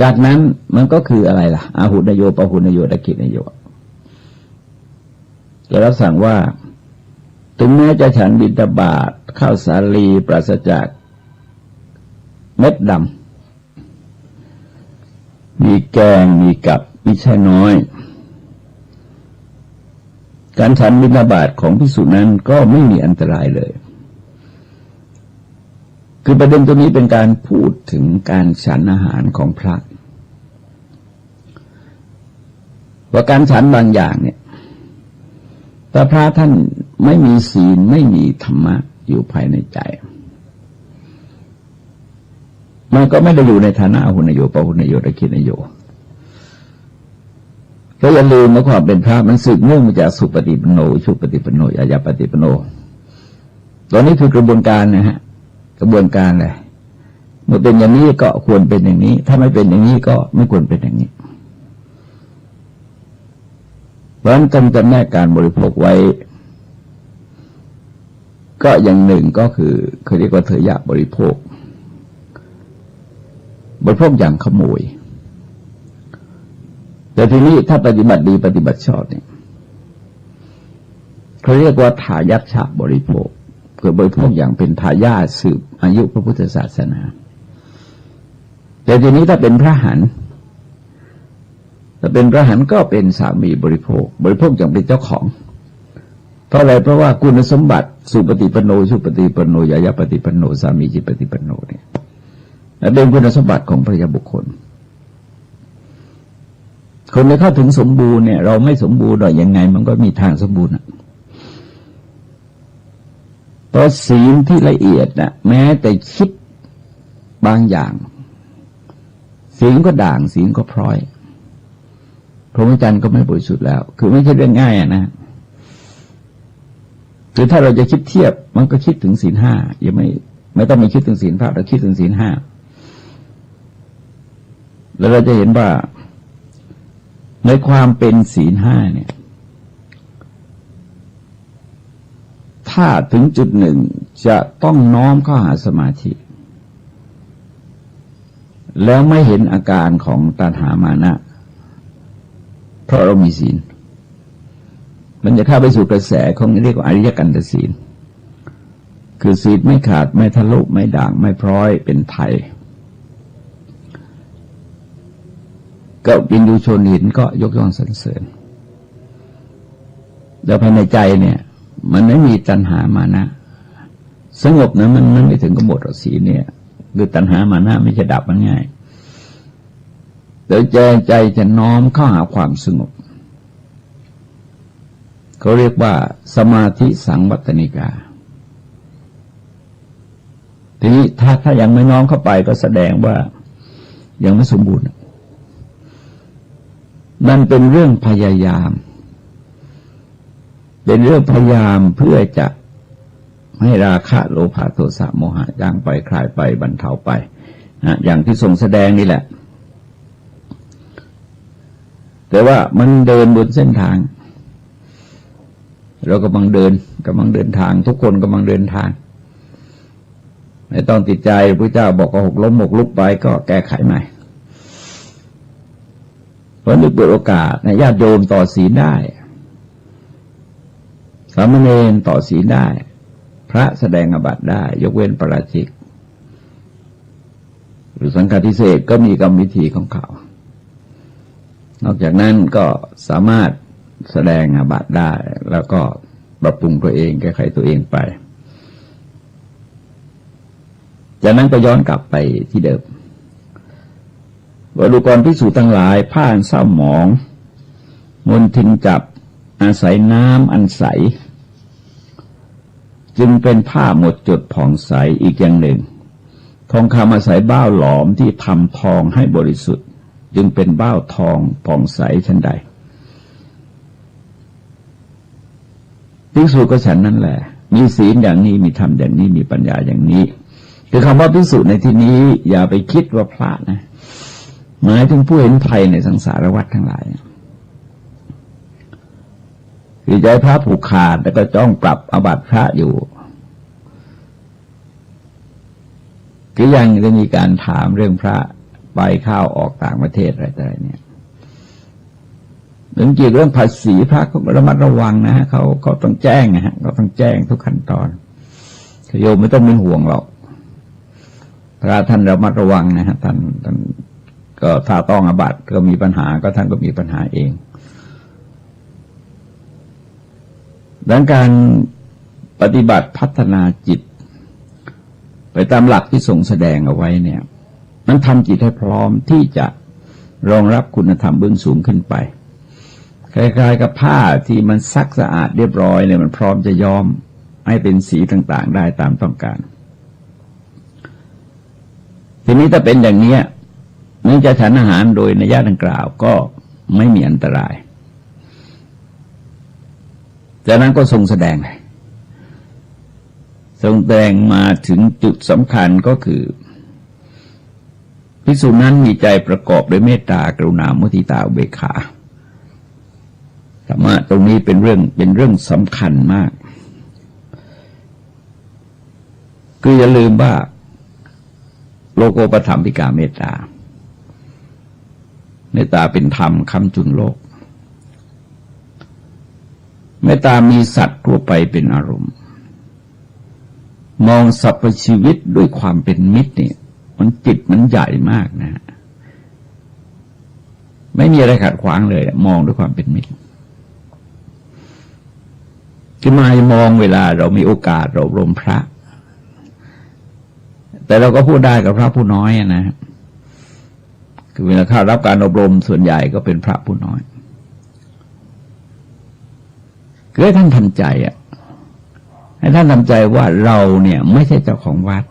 จากนั้นมันก็คืออะไรล่ะอาหุนโยปหุนโยตกินโยจะรับสั่งว่าถึงแม้จะฉันบิณฑบาตข้าวสาลีปราศจากเม็ดดำมีแกงมีกับมิใช่น้อยการฉันบิณฑบาตของภิกษุนั้นก็ไม่มีอันตรายเลยคือประเด็นตรงนี้เป็นการพูดถึงการฉันอาหารของพระว่าการฉันบางอย่างเนี่ยแต่พระท่านไม่มีศีลไม่มีธรรมะอยู่ภายในใจมันก็ไม่ได้อยู่ในฐานะอหุนโยปหุนโยตกินโยก็อย่าลืมว่าความเป็นพระมันสืบเนื่องมาจากสุปฏิปันโนชุปฏิปันโนอายาปฏิปันโนตอนนี้คือกระบวนการนะฮะกระบวนการเลยเมื่อเป็นอย่างนี้ก็ควรเป็นอย่างนี้ถ้าไม่เป็นอย่างนี้ก็ไม่ควรเป็นอย่างนี้เพราะฉะนั้นจำแนกการบริโภคไว้ ก็อย่างหนึ่งก็คือเขาเรียกว่าเถยะบริโภคอย่างขโมยแต่ทีนี้ถ้าปฏิบัติดีปฏิบัติชอบเนี่ยเขาเรียกว่าทายัชฉะบริโภคคือบริโภคอย่างเป็นทายาทสืบอายุพระพุทธศาสนาแต่ทีนี้ถ้าเป็นพระหันก็เป็นสามีบริโภคอย่างเป็นเจ้าของเพราะอะไรเพราะว่าคุณสมบัติสุปฏิปันโนชุปฏิปันโนยายาปฏิปันโนสามีจิปฏิปันโนเนี่ยเป็นคุณสมบัติของพระยาบุคคลคนที่เข้าถึงสมบูรณ์เนี่ยเราไม่สมบูรณ์หรอกยังไงมันก็มีทางสมบูรณ์เพราะศีลที่ละเอียดนะแม้แต่คิดบางอย่างศีลก็ด่างศีลก็พร้อยพรหมจรรย์ก็ไม่บริสุทธิ์แล้วคือไม่ใช่เรื่องง่ายนะคือถ้าเราจะคิดเทียบมันก็คิดถึงศีลห้ายังไม่ต้องไปคิดถึงศีลพระเราคิดถึงศีลห้าแล้วเราจะเห็นว่าในความเป็นศีลห้าเนี่ยถ้าถึงจุดหนึ่งจะต้องน้อมเข้าหาสมาธิแล้วไม่เห็นอาการของตัณหามานะเพราะเรามีศีลมันจะเข้าไปสู่กระแสของเรียกว่าอริยกันตศีลคือศีลไม่ขาดไม่ทะลุไม่ด่างไม่พร้อยเป็นไทยก็วินยูชนเห็นก็ยกย่องสรรเสริญแล้วภายในใจเนี่ยมันไม่มีตัณหามานะสงบนะมันไม่ถึงกับหมดหรอกศีลเนี่ยคือตัณหามานะไม่จะดับมันง่ายแต่ใจจะน้อมเข้าหาความสงบเขาเรียกว่าสมาธิสังวัตนิกาทีนี้ถ้ายังไม่น้อมเข้าไปก็แสดงว่ายังไม่สมบูรณ์นั่นเป็นเรื่องพยายามเพื่อจะให้ราคะโลภะโทสะโมหะย่างไปคลายไปบรรเทาไปนะอย่างที่ทรงแสดงนี่แหละแต่ว่ามันเดินบนเส้นทางเรากำลังเดินทางทุกคนกำลังเดินทางไม่ต้องติดใจพระเจ้าบอกว่าหกล้มหกลุกไปก็แก้ไขใหม่เพราะนี่เปิดโอกาสญาติโยมต่อศีลได้สามเณรต่อศีลได้พระแสดงอาบัติได้ยกเว้นปาราชิกหรือสังฆทิเศษก็มีกรรมวิธีของเขานอกจากนั้นก็สามารถแสดงอาบัติได้แล้วก็ปรับปรุงตัวเองแก้ไขตัวเองไปจากนั้นก็ย้อนกลับไปที่เดิมว่าดูก่อนภิกษุทั้งหลายผ้าอันเศร้าหมองมลทินจับอาศัยน้ำอันใสจึงเป็นผ้าหมดจดผ่องใสอีกอย่างหนึ่งทองคำอาศัยบ้าวหลอมที่ทำทองให้บริสุทธิ์จึงเป็นบ้าวทองผ่องใสฉันใดภิกษุก็ฉันนั่นแหละมีศีลอย่างนี้มีธรรมอย่างนี้มีปัญญาอย่างนี้คือคำว่าภิกษุในที่นี้อย่าไปคิดว่าพระนะหมายถึงผู้เห็นภัยในสังสารวัฏทั้งหลายคือใจพระผูกขาดแล้วก็จ้องปรับอาบัติพระอยู่คือยังจะมีการถามเรื่องพระไปเข้าออกต่างประเทศอะไรต่ออะไรเนี่ยเรื่องเกี่ยวกับเรื่องภาษีพระเขาระมัดระวังนะฮะเขาต้องแจ้งนะฮะเขาต้องแจ้งทุกขั้นตอนโยมไม่ต้องเป็นห่วงหรอกพระท่านระมัดระวังนะฮะท่านก็ถ้าต้องอาบัติก็มีปัญหาก็ท่านก็มีปัญหาเองดังการปฏิบัติพัฒนาจิตไปตามหลักที่ทรงแสดงเอาไว้เนี่ยมันทำจิตให้พร้อมที่จะรองรับคุณธรรมเบื้องสูงขึ้นไปคล้ายๆกับผ้าที่มันซักสะอาดเรียบร้อยเนี่ยมันพร้อมจะย้อมให้เป็นสีต่างๆได้ตามต้องการทีนี้ถ้าเป็นอย่างนี้นี่จะฉันอาหารโดยนัยยะดังกล่าวก็ไม่มีอันตรายจากนั้นก็ทรงแสดงมาถึงจุดสำคัญก็คือภิกษุนั้นมีใจประกอบด้วยเมตตากรุณามุทิตาอุเบกขาธรรมะตรงนี้เป็นเรื่องสำคัญมาก คืออย่าลืมว่าโลโกปถัมภิกาเมตตาเมตตาเป็นธรรมค้ำจุนโลกเมตตามีสัตว์ทั่วไปเป็นอารมณ์มองสรรพชีวิตด้วยความเป็นมิตรเนี่ยมันจิตมันใหญ่มากนะ ไม่มีอะไรขัดขวางเลยมองด้วยความเป็นมิตรคือมามองเวลาเรามีโอกาสเราอบรมพระแต่เราก็พูดได้กับพระผู้น้อยนะคือเวลาเข้ารับการอบรมส่วนใหญ่ก็เป็นพระผู้น้อยคือให้ท่านทำใจให้ท่านทำใจว่าเราเนี่ยไม่ใช่เจ้าของวัด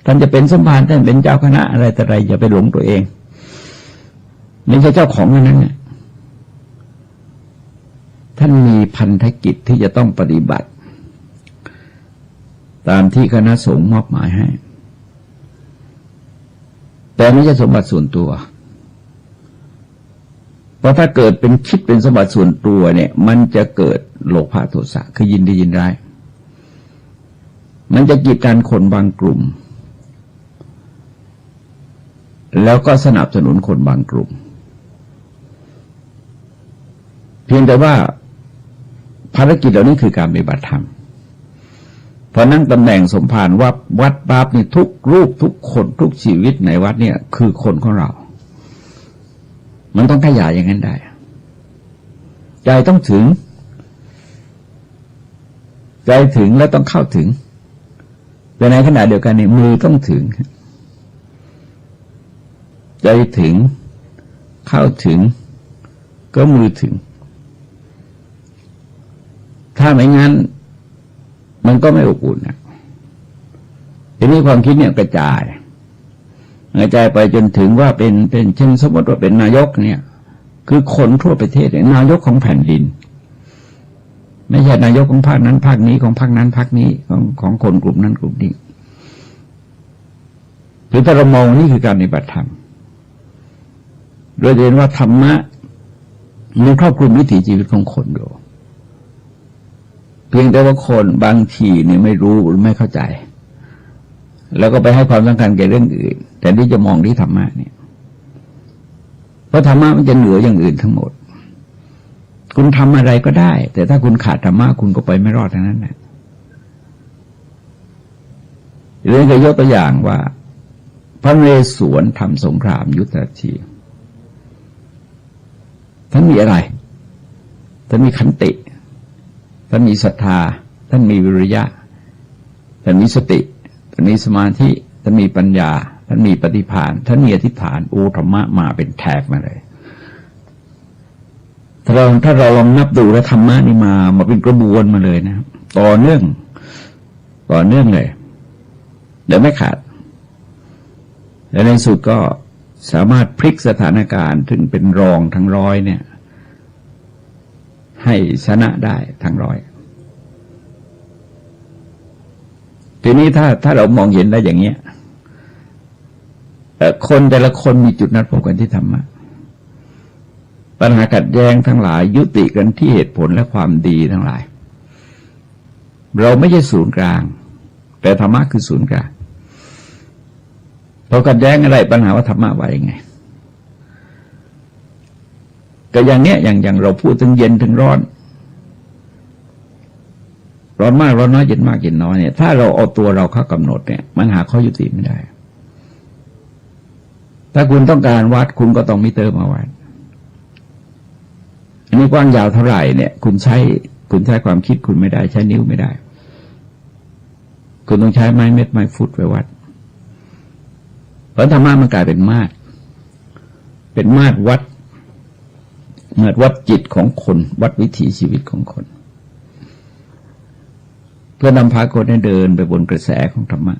ท่านจะเป็นสมภารท่านเป็นเจ้าคณะอะไรแต่ไรอย่าไปหลงตัวเองไม่ใช่เจ้าของนั้นเนี่ยท่านมีพันธกิจที่จะต้องปฏิบัติตามที่คณะสงฆ์มอบหมายให้แต่ไม่ใช่สมบัติส่วนตัวเพราะถ้าเกิดเป็นคิดเป็นสมบัติส่วนตัวเนี่ยมันจะเกิดโลภะโทสะคือยินดียินร้ายมันจะกีดกันคนบางกลุ่มแล้วก็สนับสนุนคนบางกลุ่มเพียงแต่ว่าภารกิจเหล่านี้คือการปฏิบัติธรรมพอนั่งตำแหน่งสมภารวัดปั๊บนี่ทุกรูปทุกคนทุกชีวิตในวัดเนี่ยคือคนของเรามันต้องขยายอย่างนั้นได้ใจต้องถึงใจถึงแล้วต้องเข้าถึงแต่ในขณะเดียวกันนี่มือต้องถึงใจถึงเข้าถึงก็มือถึงถ้าไม่งั้นมันก็ไม่อบอุ่นนะทีนี้ความคิดเนี่ยกระจายไปจนถึงว่าเป็นเช่นสมมติว่าเป็นนายกเนี่ยคือคนทั่วประเทศนายกของแผ่นดินไม่ใช่นายกของภาคนั้นภาคนี้ของภาคนั้นภาคนี้ของคนกลุ่มนั้นกลุ่มนี้หรือถ้าเรามองนี่คือการปฏิบัติธรรมโดยเห็นว่าธรรมะมันครอบคลุมวิถีชีวิตของคนอยู่เพียงแต่ว่าคนบางทีเนี่ยไม่รู้หรือไม่เข้าใจแล้วก็ไปให้ความสำคัญแก่เรื่องอื่นแต่ที่จะมองที่ธรรมะเนี่ยเพราะธรรมะมันจะเหนืออย่างอื่นทั้งหมดคุณทำอะไรก็ได้แต่ถ้าคุณขาดธรรมะคุณก็ไปไม่รอดทั้งนั้นแหละเรื่องจะยกตัวอย่างว่าพระนเรศวรทำสงครามยุทธชีท่านมีอะไรท่านมีขันติท่านมีศรัทธาท่านมีวิริยะท่านมีสติท่านมีสมาธิท่านมีปัญญาท่านมีปฏิภาณท่านมีอธิษฐานโอธรรมะมาเป็นแถบมาเลยถ้าเราลองนับดูแล้วธรรมะนี่มาเป็นกระบวนมาเลยนะต่อเนื่องเลยเดี๋ยวไม่ขาดและในสุดก็สามารถพลิกสถานการณ์ถึงเป็นรองทั้งร้อยเนี่ยให้ชนะได้ทั้งร้อยทีนี้ถ้าเรามองเห็นได้อย่างเงี้ยคนแต่ละคนมีจุดนัดพบกันที่ธรรมะปัญหาขัดแย้งทั้งหลายยุติกันที่เหตุผลและความดีทั้งหลายเราไม่ใช่ศูนย์กลางแต่ธรรมะคือศูนย์กลางเราขัดแย้งอะไรปัญหาว่าธรรมะว่ายังไงก็อย่างเนี้ยอย่างเราพูดถึงเย็นถึงร้อนมากร้อนน้อยเย็นมากเย็นน้อยเนี่ยถ้าเราเอาตัวเราเข้ากำหนดเนี่ยมันหาข้อยุติไม่ได้ถ้าคุณต้องการวัดคุณก็ต้องมิเตอร์มาวัดอันนี้กว้างยาวเท่าไหร่เนี่ยคุณใช้ความคิดคุณไม่ได้ใช้นิ้วไม่ได้คุณต้องใช้ไม้เม็ดไม้ฟุตไปวัดเพราะธรรมะมันกลายเป็นมาตรวัดจิตของคนวัดวิถีชีวิตของคนเพื่อนำพาคนให้เดินไปบนกระแสของธรรมะ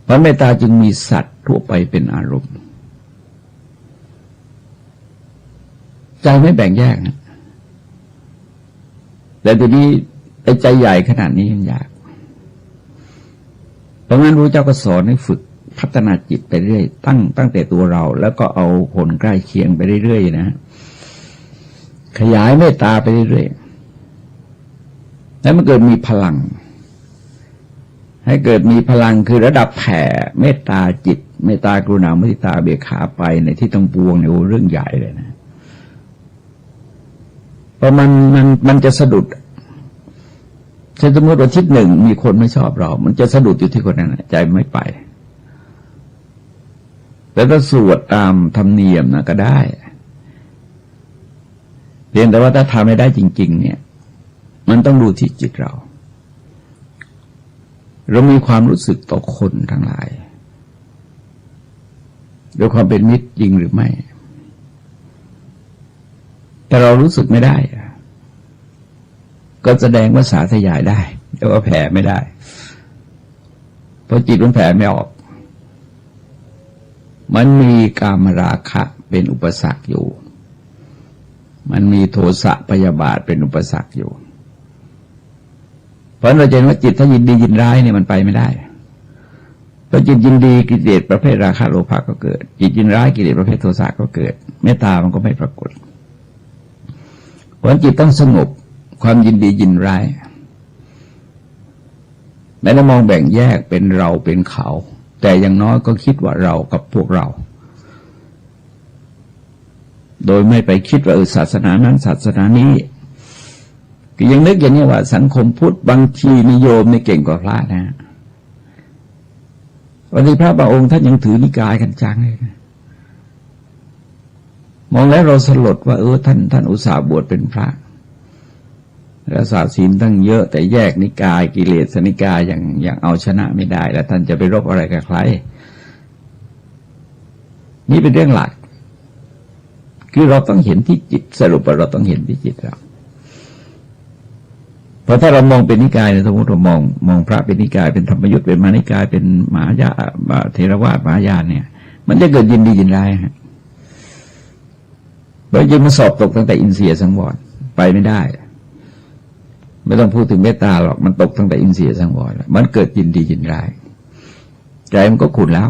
พระเมตตาจึงมีสัตว์ทั่วไปเป็นอารมณ์ใจไม่แบ่งแยกนะแต่ทีนี้ไอ้ใจใหญ่ขนาดนี้ยังยากเพราะงั้นพระเจ้าก็สอนให้ฝึกพัฒนาจิตไปเรื่อยตั้งแต่ตัวเราแล้วก็เอาคนใกล้เคียงไปเรื่อยๆนะขยายเมตตาไปเรื่อยๆแล้วมันเกิดมีพลัง ให้เกิดมีพลังคือระดับแผ่เมตตาจิตเมตตากรุณามุทิตาเบียขาไปในที่ต้องปวงเนี่ยโอ้เรื่องใหญ่เลยนะเพราะมันจะสะดุดเช่นสมมติว่าทิศหนึ่งมีคนไม่ชอบเรามันจะสะดุดอยู่ที่คนนั้นใจไม่ไปแต่ถ้าสวดตามธรรมเนียมนะก็ได้เพียงแต่ว่าถ้าทำไม่ได้จริงๆเนี่ยมันต้องดูที่จิตเรามีความรู้สึกต่อคนทั้งหลายด้วยความเป็นมิตรจริงหรือไม่แต่เรารู้สึกไม่ได้ก็แสดงว่าสาธยายได้แต่ว่าแผ่ไม่ได้เพราะจิตมันแผ่ไม่ออกมันมีกามราคะเป็นอุปสรรคอยู่มันมีโทสะพยาบาทเป็นอุปสรรคอยู่เพราะเราจะเห็นว่าจิตถ้ายินดียินร้ายเนี่ยมันไปไม่ได้พอจิตยินดีกิเลสประเภทราคะโลภะก็เกิดจิตยินร้ายกิเลสประเภทโทสะก็เกิดเมตตามันก็ไม่ปรากฏเพราะจิตต้องสงบความยินดียินร้ายไม่ได้มองแบ่งแยกเป็นเราเป็นเขาแต่อย่างน้อยก็คิดว่าเรากับพวกเราโดยไม่ไปคิดว่าศาสนานั้นศาสนานี้ก็ยังนึกอย่างนี้ว่าสังคมพุทธบางทีนิยมในเก่งกว่าพระนะวันนี้พระบางองค์ท่านยังถือนิกายกันจังเลยนะมองแล้วเราสลดว่าท่านอุตส่าห์บวชเป็นพระรักษาศีลตั้งเยอะแต่แยกนิกายกิเลสนิกายอย่างเอาชนะไม่ได้แล้วท่านจะไปรบอะไรกับใครนี่เป็นเรื่องหลักคือเราต้องเห็นที่จิตสรุปว่าเราต้องเห็นที่จิตเราเพราะถ้าเรามองเป็นนิกายเนี่ยสมมติเรามองพระเป็นนิกายเป็นธรรมยุทธ์เป็นมานิกายเป็นมหายาเทรวาทมหายานเนี่ยมันจะเกิดยินดียินร้ายฮะเพราะยิ่งมาสอบตกตั้งแต่อินเสียสังวรไปไม่ได้ไม่ต้องพูดถึงเมตตาหรอกมันตกตั้งแต่อินเสียสังวรมันเกิดยินดียินร้ายใจมันก็ขุ่นแล้ว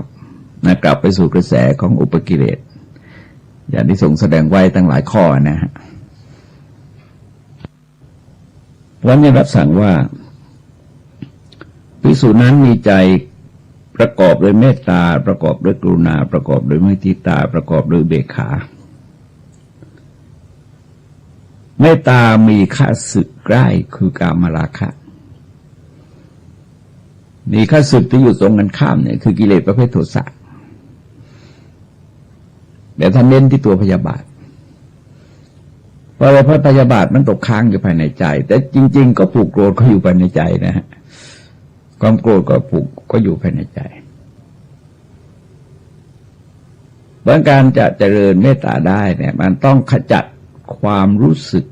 นะกลับไปสู่กระแสของอุปกิเลสอย่างที่ทรงแสดงไว้ตั้งหลายข้อนะฮะวันนี้รับสั่งว่าภิกษุนั้นมีใจประกอบด้วยเมตตาประกอบด้วยกรุณาประกอบด้วยมุทิตาประกอบด้วยเบกขาเมตตามีข้าศึกใกล้คือกามราคะมีข้าศึกที่อยู่ตรงกันข้ามเนี่ยคือกิเลสประเภทโทสะแต่ท่านเน้นที่ตัวพยาบาทเพราะอะไรเพราะพยาบาทมันตกค้างอยู่ภายในใจแต่จริงๆก็ผูกโกรธก็อยู่ภายในใจนะฮะความโกรธก็ผูกก็อยู่ภายในใจบางการจะเจริญเมตตาได้เนี่ยมันต้องขจัดความรู้สึก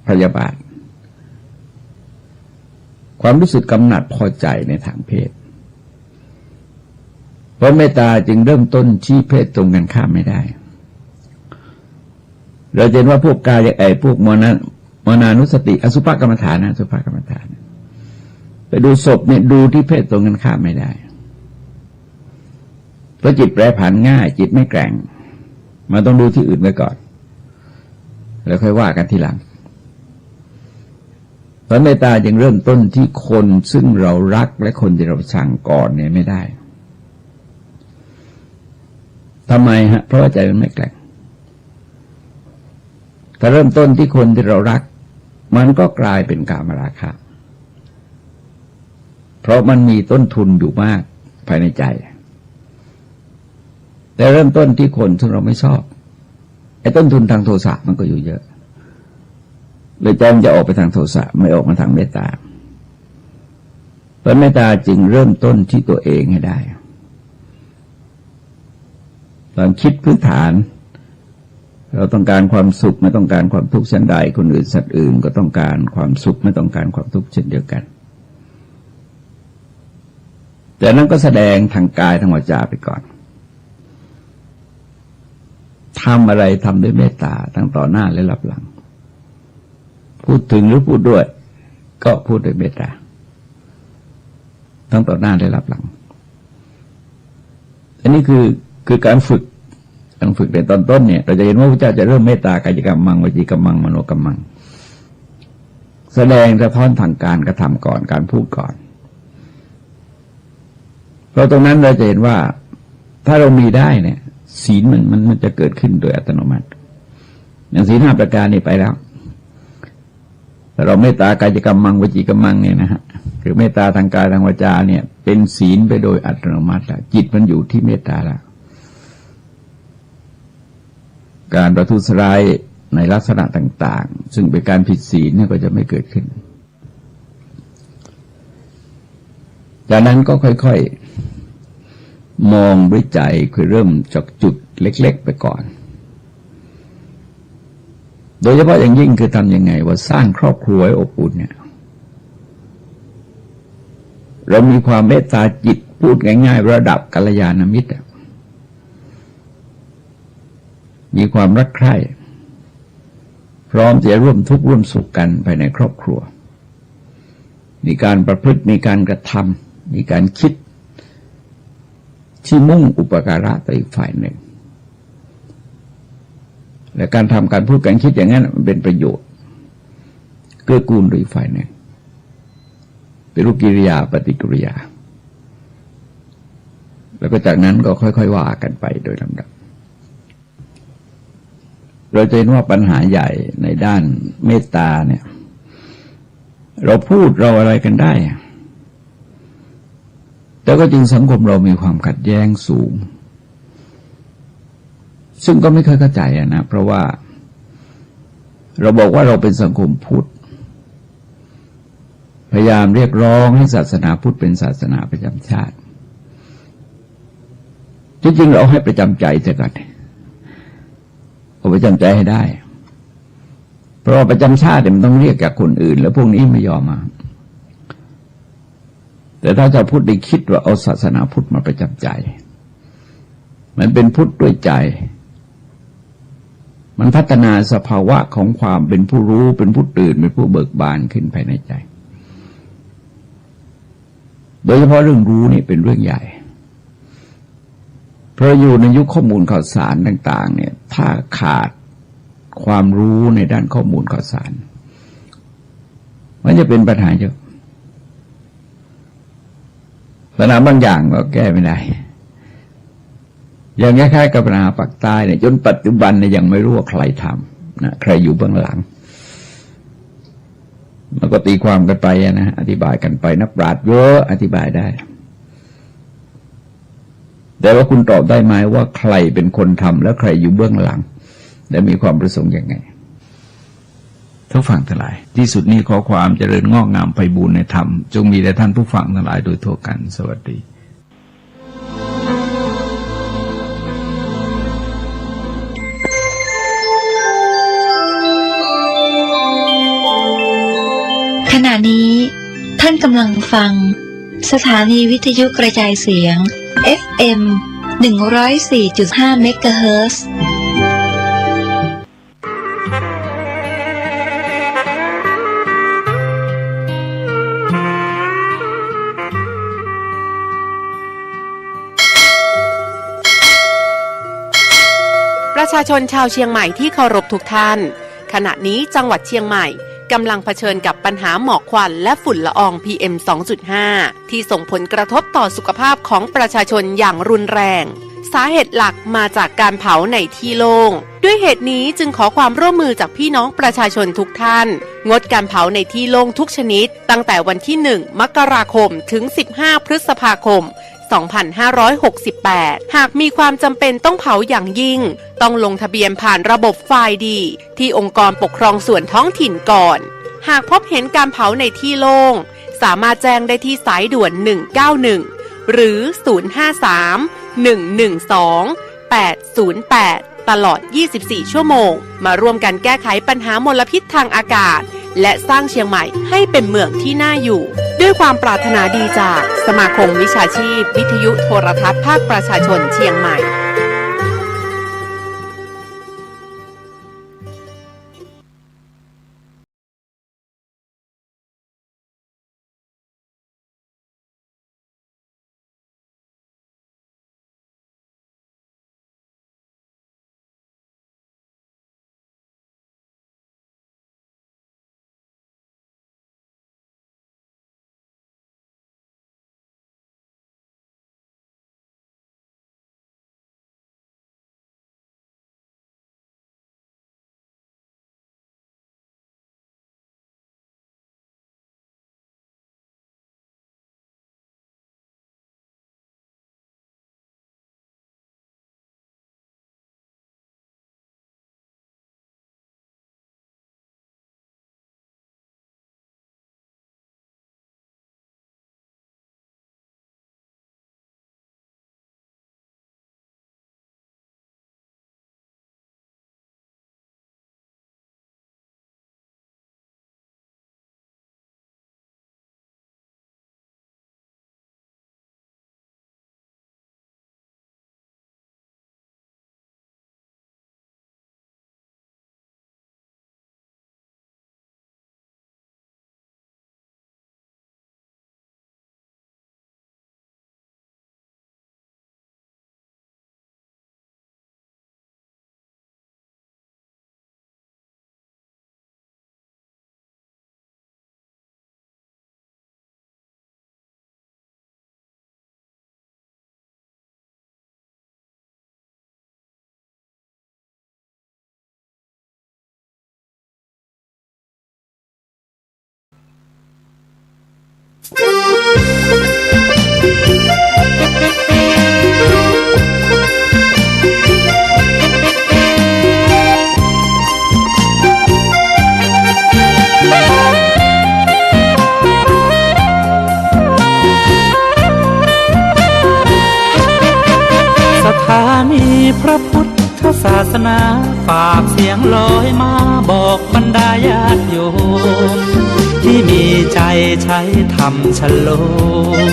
พยาบาทความรู้สึกกำหนัดพอใจในทางเพศเพราะเมตตาจึงเริ่มต้นชี้เพศตรงกันข้ามไม่ได้เราเห็นว่าพวกกายพวกมนานุสติอสุภกรรมฐานนะอสุภกรรมฐานไปดูศพเนี่ยดูที่เพศตรงกันข้ามไม่ได้เพราะจิตแปรผันง่ายจิตไม่แกร่งมันต้องดูที่อื่นไว้ก่อนแล้วค่อยว่ากันทีหลังเพราะเมตตาจึงเริ่มต้นที่คนซึ่งเรารักและคนที่เราชังก่อนเนี่ยไม่ได้ทำไมฮะเพราะว่าใจมันไม่แกร่งถ้าเริ่มต้นที่คนที่เรารักมันก็กลายเป็นกามราคะเพราะมันมีต้นทุนอยู่มากภายในใจแต่เริ่มต้นที่คนซึ่งเราไม่ชอบไอ้ต้นทุนทางโทสะมันก็อยู่เยอะเลยใจมันจะออกไปทางโทสะไม่ออกมาทางเมตตาเพราะเมตตาจึงเริ่มต้นที่ตัวเองให้ได้ตอนคิดพื้นฐานเราต้องการความสุขไม่ต้องการความทุกข์เช่นใดคนอื่นสัตว์อื่นก็ต้องการความสุขไม่ต้องการความทุกข์เช่นเดียวกันแต่นั้นก็แสดงทางกายทางวาจาไปก่อนทำอะไรทำด้วยเมตตาทั้งต่อหน้าและรับหลังพูดถึงหรือพูดด้วยก็พูดด้วยเมตตาทั้งต่อหน้าและรับหลังอันนี้คือการฝึกในตอนต้นเนี่ยเราจะเห็นว่าพระเจ้าจะเริ่มเมตตากายกรรมมังวจีกรรมมังมโนกรรมมังแสดงสะท้อนทางการกระทำก่อนการพูดก่อน เพราะตรงนั้นเราจะเห็นว่าถ้าเรามีได้เนี่ยศีลมันจะเกิดขึ้นโดยอัตโนมัติอย่างศีล5 ประการนี่ไปแล้วแต่เราเมตตากายกรรมมังวจีกรรมังเนี่ยนะฮะคือเมตตาทางกายทางวาจาเนี่ยเป็นศีลไปโดยอัตโนมัติแล้วจิตมันอยู่ที่เมตตาแล้วการประทุษร้ายในลักษณะต่างๆซึ่งเป็นการผิดศีลเนี่ยก็จะไม่เกิดขึ้นจากนั้นก็ค่อยๆมองด้วยใจคือเริ่มจากจุดเล็กๆไปก่อนโดยเฉพาะอย่างยิ่งคือทำยังไงว่าสร้างครอบครัวให้อบอุ่นเนี่ยเรามีความเมตตาจิตพูดง่ายๆระดับกัลยาณมิตรมีความรักใคร่พร้อมจะร่วมทุกข์ร่วมสุขกันภายในครอบครัวมีการประพฤติมีการกระทำมีการคิดที่มุ่งอุปการะต่ออีกฝ่ายหนึ่งและการทำการพูดการคิดอย่างนั้นมันเป็นประโยชน์เกื้อกูลโดยอีกฝ่ายหนึ่งเป็นรูปกิริยาปฏิกิริยาแล้วก็จากนั้นก็ค่อยๆว่ากันไปโดยลำดับเราจะเห็นว่าปัญหาใหญ่ในด้านเมตตาเนี่ยเราพูดเราอะไรกันได้แต่ก็จริงสังคมเรามีความขัดแย้งสูงซึ่งก็ไม่เคยเข้าใจนะเพราะว่าเราบอกว่าเราเป็นสังคมพุทธพยายามเรียกร้องให้ศาสนาพุทธเป็นศาสนาประจำชาติจริงๆเราให้ประจำใจเสียก่อนเอาประจำใจให้ได้เพราะว่าประจำชาติมันต้องเรียกจากคนอื่นแล้วพวกนี้ไม่ยอมมาแต่ถ้าจะพุทธได้คิดว่าเอาศาสนาพุทธมาประจำใจมันเป็นพุทธด้วยใจมันพัฒนาสภาวะของความเป็นผู้รู้เป็นผู้ตื่นเป็นผู้เบิกบานขึ้นภายในใจโดยเฉพาะเรื่องรู้นี่เป็นเรื่องใหญ่เพราะอยู่ในยุคข้อมูลข่าวสารต่างๆเนี่ยถ้าขาดความรู้ในด้านข้อมูลข่าวสารมันจะเป็นปัญหาเยอะปัญหาบางอย่างก็แก้ไม่ได้อย่างคล้ายๆกับปัญหาปากใต้เนี่ยจนปัจจุบันเนี่ยยังไม่รู้ว่าใครทำนะใครอยู่เบื้องหลังมันก็ตีความกันไปนะอธิบายกันไปนักปราชญ์เยอะอธิบายได้แต่ว่าคุณตอบได้ไหมว่าใครเป็นคนทำแล้วใครอยู่เบื้องหลังและมีความประสงค์ยังไงทุกฝั่งทั้งหลายที่สุดนี้ขอความเจริญงอกงามไพบูรณ์ในธรรมจงมีแด่ท่านผู้ฟังทั้งหลายโดยทั่วกันสวัสดีขณะนี้ท่านกำลังฟังสถานีวิทยุกระจายเสียง FM 104.5 เมกะเฮิรตซ์ ประชาชนชาวเชียงใหม่ที่เคารพทุกท่านขณะนี้จังหวัดเชียงใหม่กำลังเผชิญกับปัญหาหมอกควันและฝุ่นละออง PM 2.5 ที่ส่งผลกระทบต่อสุขภาพของประชาชนอย่างรุนแรงสาเหตุหลักมาจากการเผาในที่โล่งด้วยเหตุนี้จึงขอความร่วมมือจากพี่น้องประชาชนทุกท่านงดการเผาในที่โล่งทุกชนิดตั้งแต่วันที่ 1 มกราคมถึง 15 พฤษภาคม 2568 หากมีความจำเป็นต้องเผาอย่างยิ่งต้องลงทะเบียนผ่านระบบไฟล์ดีที่องค์กรปกครองส่วนท้องถิ่นก่อนหากพบเห็นการเผาในที่โล่งสามารถแจ้งได้ที่สายด่วน 191 หรือ 053-112-808 ตลอด 24 ชั่วโมงมาร่วมกันแก้ไขปัญหามลพิษทางอากาศและสร้างเชียงใหม่ให้เป็นเมืองที่น่าอยู่ด้วยความปรารถนาดีจากสมาคมวิชาชีพวิทยุโทรทัศน์ภาคประชาชนเชียงใหม่ พระพุทธศาสนาฝากเสียงลอยมาบอกบรรดาญาติโยมที่มีใจใช้ธรรมชโลม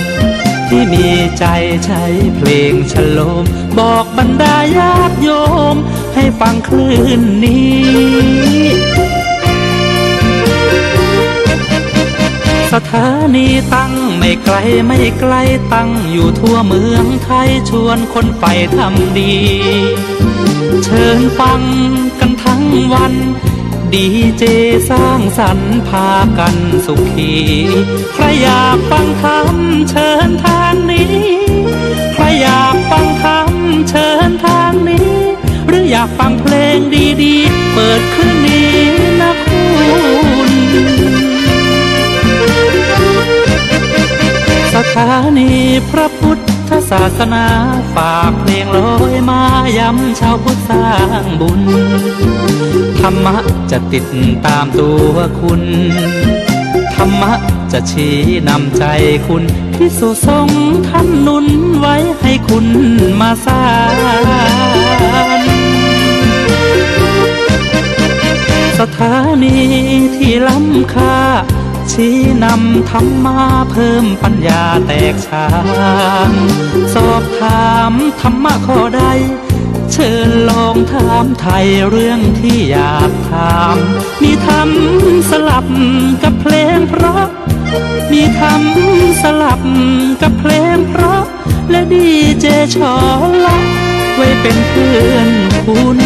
ที่มีใจใช้เพลงชโลมบอกบรรดาญาติโยมให้ฟังคลื่นนี้ สถานีตั้งไม่ไกลไม่ไกลตั้งอยู่ทั่วเมืองไทยชวนคนไปทำดีเชิญฟังกันทั้งวันดีเจสร้างสรรค์พากันสุขีใครอยากฟังธรรมเชิญทางนี้ใครอยากฟังธรรมเชิญทางนี้หรืออยากฟังเพลงดีๆเปิดคืนนี้นะคุณสถานีพระพุทธศาสนาฝากเพลงลอยมาย้ำชาวพุทธสร้างบุญธรรมะจะติดตามตัวคุณธรรมะจะชี้นำใจคุณที่สู่ทรงท่านหนุนไว้ให้คุณมาสร้างสถานีที่ล้ำค่าชี้นำธรรมะเพิ่มปัญญาแตกฉานสอบถามธรรมะข้อใดเชิญลองถามไทยเรื่องที่อยากถามมีธรรมสลับกับเพลงเพราะมีธรรมสลับกับเพลงเพราะและดีเจชอละไว้เป็นเพื่อนคุณ